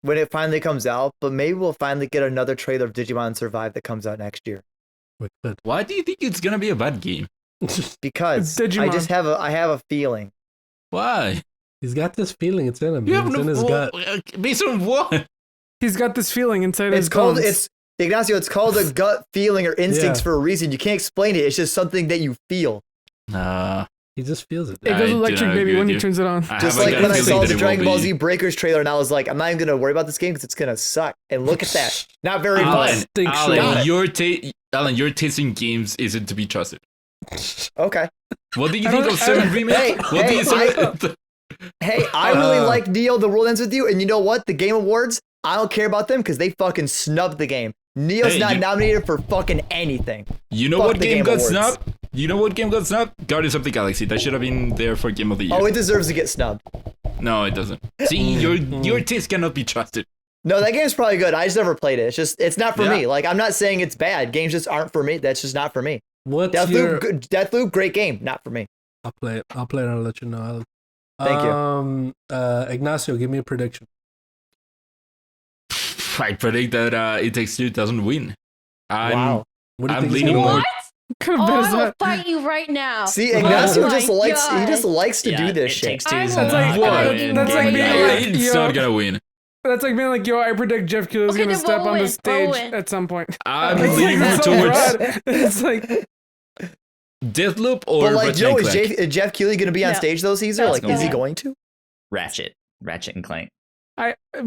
when it finally comes out, but maybe we'll finally get another trailer of Digimon Survive that comes out next year. We could. Why do you think it's gonna be a bad game? Because It's I Digimon. just have a feeling. Why? He's got this feeling. It's in him. You It's have in his gut. Based on what? He's got this feeling inside his It's called bones. Ignacio, it's called a gut feeling or instincts Yeah. for a reason. You can't explain it. It's just something that you feel. Nah. He just feels it. It goes I do electric not baby agree when with he you. turns it on. I Just have a like gut when I feeling saw that the it will Dragon Ball be. Z Breakers trailer and I was like, I'm not even gonna worry about this game because it's gonna suck. And look at that. Not very Alan, fun. Think so. Alan, your taste in games isn't to be trusted. Okay. What do you think of 7 Remake? Hey, What do you say? Hey, I really like Neo, The World Ends With You, and you know what? The Game Awards, I don't care about them because they fucking snubbed the game. Neo's Hey, not you- nominated for fucking anything. You know Fuck what the game Game got Awards. snubbed? You know what game got snubbed? Guardians of the Galaxy. That should have been there for Game of the Year. Oh, it deserves to get snubbed. No, it doesn't. See, your taste cannot be trusted. No, that game's probably good. I just never played it. It's not for Yeah. me. Like, I'm not saying it's bad. Games just aren't for me. That's just not for me. What's your? Deathloop, great game. Not for me. I'll play it. I'll play it and I'll let you know. Alan. Thank you. Ignacio, give me a prediction. I predict that It Takes Two doesn't win. Wow. What do you I'm think? leaning What? more. What? What kind Oh, of bet is I will that? fight you right now. See, Ignacio Oh just my likes God. he just likes to Yeah, do this It shit. Takes Two I is will not like- gonna what? win That's like Game of being the Year. like- It's yo. not gonna win. That's like being like, yo, I predict Jeff Keighley is Okay, gonna then step we'll on the win. stage We'll win. at some point. I'm It's leaning more like so towards broad. It's like Deathloop or But like, Ratchet yo, and is Clank. Jeff Keighley gonna be on No. stage though, Cesar? That's Like, is he bad. going to? Ratchet and Clank.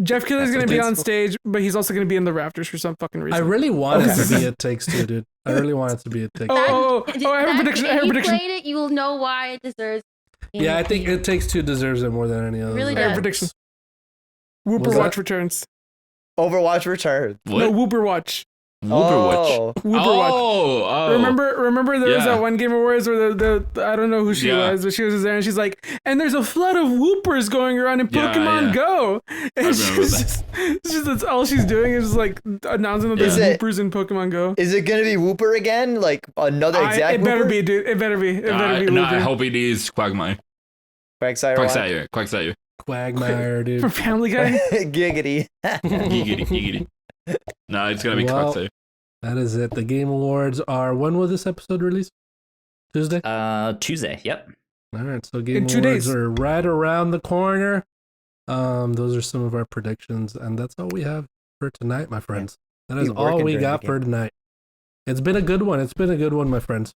Jeff Keighley's That's gonna be what it on is. stage, but he's also gonna be in the rafters for some fucking reason. I really want it to Okay. be It Takes Two, dude. I really want it to be It Takes Two. Oh, I have a prediction. I have a If you prediction. played it, you will know why it deserves. Yeah, I think It Takes Two deserves it more than any other. Really I have a does. prediction. Was Whooper that- Watch returns. Overwatch return. What? No, Whooper Watch. Wooperwatch. Oh, Wooperwatch. Oh. Remember there was Yeah. that one Game Awards where the I don't know who she Yeah. was, but she was there and she's like, and there's a flood of whoopers going around in Yeah, Pokemon yeah. Go. And remember it's just that's all she's doing is like announcing that there's Is it- whoopers in Pokemon Go. is it gonna be Wooper again? Like another exact? It better Wooper? be, dude. It better be. It better be No, I Wooper. hope it is Quagmire. Quagsire. Quagsire. Quagmire, dude. From Family Guy. Giggity. Giggity. No, it's gonna be Well, Quagsire. That is it. The Game Awards are, when will this episode release? Tuesday? Tuesday. Yep. All right, so Game In 2 Awards days. are right around the corner. Those are some of our predictions, and that's all we have for tonight, my friends. That is Be all working we during got the for tonight. It's been a good one. It's been a good one, my friends.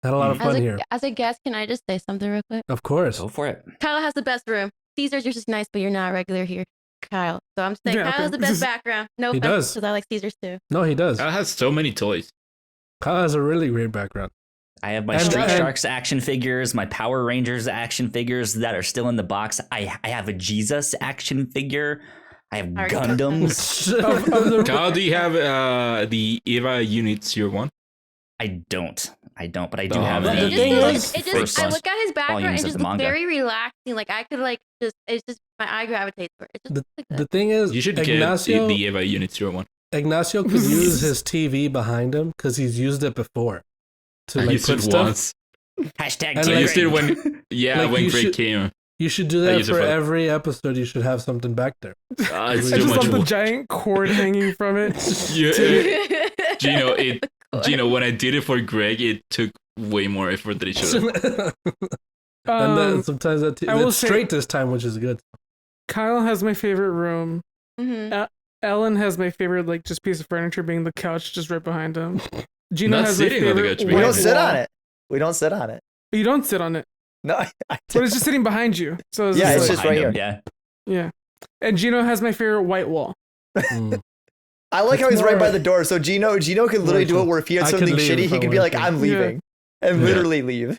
Had a lot of fun here. As a guest, can I just say something real quick? Of course. Go for it. Kyle has the best room. Caesar's just nice, but you're not a regular here, Kyle. So I'm saying Yeah, Kyle okay. has the best background. No He offense, does. because I like Caesar's too. No, he does. Kyle has so many toys. Kyle has a really great background. I have my And- Street and- Sharks action figures, my Power Rangers action figures that are still in the box. I have a Jesus action figure. I have Already Gundams. of the, Kyle, do you have the Eva Unit 01? I don't, but I do Oh, have man. the, It just thing feels is- like it first just. I look at his background. It volumes of just the looks manga. very relaxing. Like I could like just. It's just my eye gravitates for it. It's just like The thing is, You should Ignacio, get the Eva Unit 01. Ignacio could use his TV behind him because he's used it before to I like used put it stuff. once. hashtag And Team I like- used it Greg. when Like, when you Greg should- came. You should do I that use it for for- every episode. You should have something back there. It's I I too just much love the work. giant cord hanging from it. Yeah, Gino, when I did it for Greg, it took way more effort than it should have. And then Um, sometimes I will it's say- straight this time, which is good. Kyle has my favorite room. Mhm. Ellen has my favorite like just piece of furniture being the couch just right behind him. Gino Not has my sitting on the favorite couch We behind don't him. sit wall. on it. We don't sit on it. You don't sit on it, No, I but do. it's just sitting behind you. So Yeah, it's like- just right Behind here. him, Yeah. yeah. And Gino has my favorite white wall. Mm. I like It's how he's right more- by the door. So Gino could literally do it where if he had I could something leave shitty, if he I could be like, wanted to. I'm leaving. And Yeah. literally leave.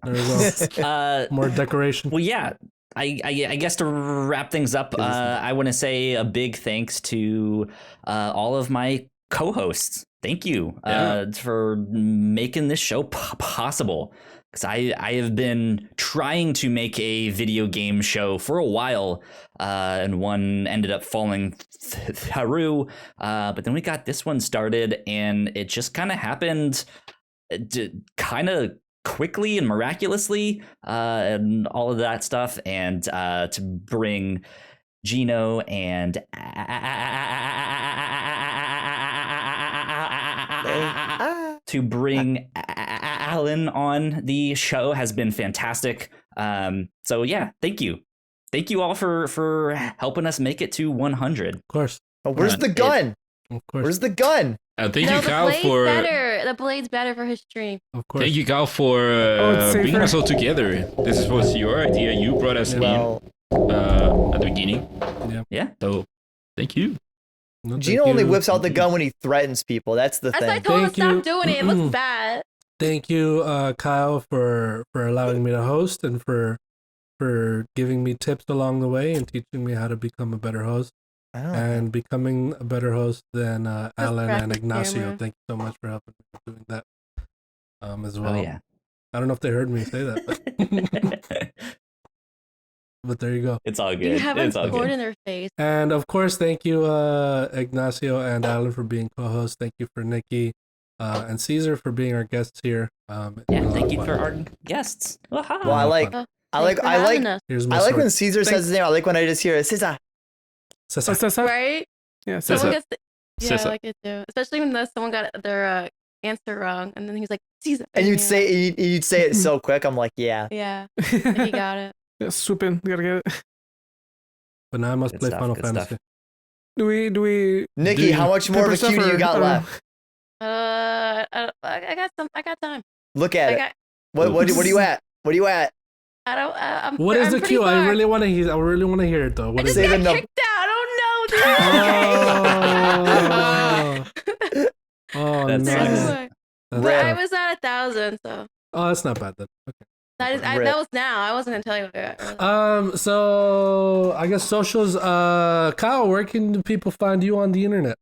There we go. Well, More decoration. yeah. I guess to wrap things up, I want to say a big thanks to all of my co-hosts. Thank you for making this show possible. Because I have been trying to make a video game show for a while, and one ended up falling through. But then we got this one started, and it just kind of happened kind of quickly and miraculously, and all of that stuff. And to bring Gino and to bring Alan on the show has been fantastic. So yeah, thank you all for helping us make it to 100. Of course. Oh, where's the gun? Of course. Where's the gun? Thank No, you, the Kyle, blade's for better. The blade's better for his stream. Of course. thank you, Kyle, for it's bringing safer. us all together. This was your idea. You brought us Well, in at the beginning. Yeah. So thank you. No, thank Gino only you. whips out the gun when he threatens people. That's the That's why I thing. told him Thank stop you. doing it. It looks bad. Thank you, Kyle, for allowing me to host and for giving me tips along the way and teaching me how to become a better host I don't know. and becoming a better host than Alan and practice Ignacio. camera. Thank you so much for helping me with doing that as well. Oh yeah. I don't know if they heard me say that, but there you go. It's all good. You have a It's all cord good. in their face. And of course, thank you, Ignacio and Alan, for being co-hosts. Thank you for Niki and Cesar for being our guests here. It's been Yeah, a lot thank of you fun. for our guests. Waha. Well, I like, Oh, I like, thanks for I like, having us. Here's my I like sword. when Caesar says his name. I like when I just hear Cesar. Cesar. Cesar? Right? Yeah, Cesar. Someone gets yeah, I Cesar. like it too. Especially when someone got their answer wrong, and then he's like, "Caesar." And you'd yeah. say it so quick. I'm like, yeah. "Yeah, he got it." Yeah, swoop in. We gotta get it. But now I must Good play stuff, Final good Fantasy. stuff. Do we Nikki, how much more of a pepper queue do you stuff got or- left? I got some. I got time. Look I at it. got. What are you at? What are you at? I don't. I'm, What is I'm the pretty queue? I far. really want to hear. I really want to hear it though. I What just is Say it? the got num- kicked out. I don't know, dude. Oh, That's no. sucks. That's But Rip. I tough. was at 1,000, so Oh, that's not bad then. Okay. Rip. that was now. I wasn't gonna tell you. What I was. So I guess socials. Kyle, where can people find you on the internet?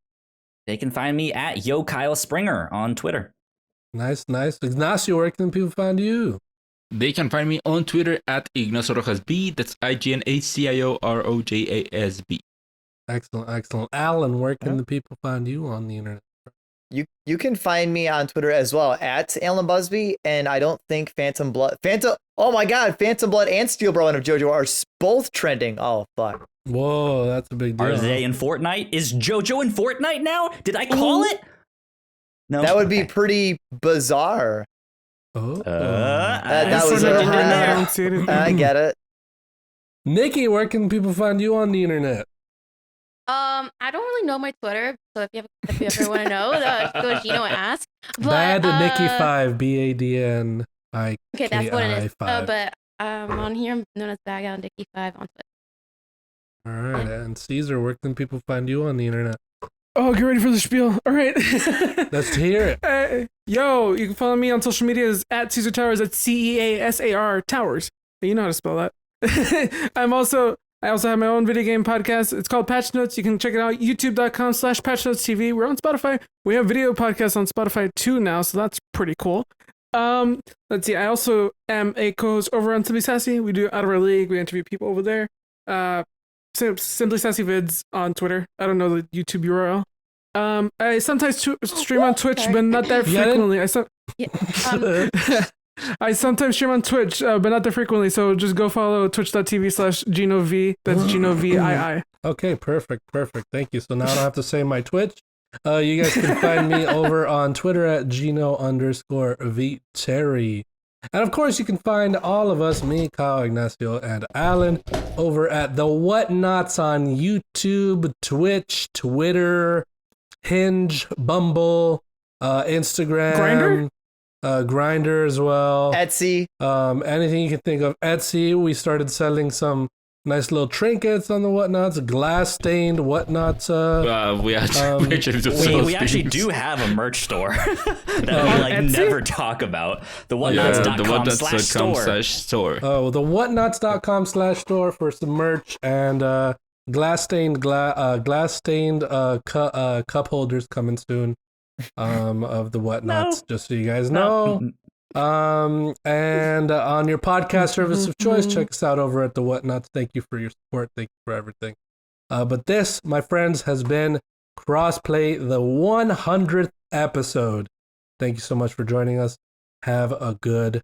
They can find me at Yo Kyle Springer on Twitter. Nice. Ignacio, where can people find you? They can find me on Twitter at Ignacio Rojas B. That's IGNACIOROJASB. Excellent. Alan, where can the people find you on the internet? You can find me on Twitter as well at Alan Busby, and I don't think Phantom Blood and Steel Bro of JoJo are both trending. Oh fuck! Whoa, that's a big deal. Are they in Fortnite? Is JoJo in Fortnite now? Did I call it? No, That would be pretty bizarre. Oh. That was I a don't see it. I get it. Nikki, where can people find you on the internet? I don't really know my Twitter, so if you ever want to know, go to Gino and ask. But, Bad Nikki 5 BADNIKI. Okay, that's what it is. 5. But on here, I'm known as Bag Out Nikki 5 on Twitter. All right, and Cesar, where can people find you on the internet? Oh, get ready for the spiel. All right. Let's hear it. Yo, you can follow me on social media at Cesar Towers, at CEASAR Towers. You know how to spell that. I also have my own video game podcast. It's called Patch Notes. You can check it out, youtube.com/patchnotestv. We're on Spotify. We have video podcasts on Spotify too now, so that's pretty cool. Let's see. I also am a co-host over on Simply Sassy. We do Out of Our League. We interview people over there. Simply Sassy Vids on Twitter. I don't know the YouTube URL. I sometimes stream on Twitch, but not that frequently. I sometimes stream on Twitch, but not that frequently. So just go follow twitch.tv/GinoV. That's GinoVii. Okay, perfect. Thank you. So now I don't have to say my Twitch. You guys can find me over on Twitter at Gino_Viteri. And of course, you can find all of us, me, Kyle, Ignacio, and Alan, over at the Whatnauts on YouTube, Twitch, Twitter, Hinge, Bumble, Instagram. Grinder as well. Etsy. Anything you can think of. Etsy. We started selling some nice little trinkets on the Whatnauts. Glass stained Whatnauts. We actually do have a merch store that we never talk about. The Whatnauts.com/store. Oh, the Whatnauts.com/store for some merch and glass stained cup holders coming soon. Of the Whatnauts, just so you guys know. And on your podcast service of choice, check us out over at the Whatnauts. Thank you for your support. Thank you for everything. But this, my friends, has been Crossplay, the 100th episode. Thank you so much for joining us. Have a good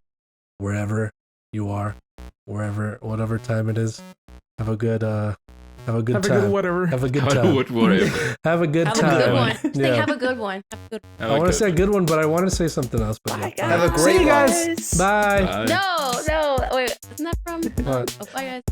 wherever you are, whatever time it is. Have a good time. Have a good time. Whatever. Have a good time. Have a good one. Yeah. Have a good one. I want to say a good one, but I want to say something else. But Bye, guys. Have a great one. Guys. Bye. No. Wait, isn't that from? What? Oh, bye, guys.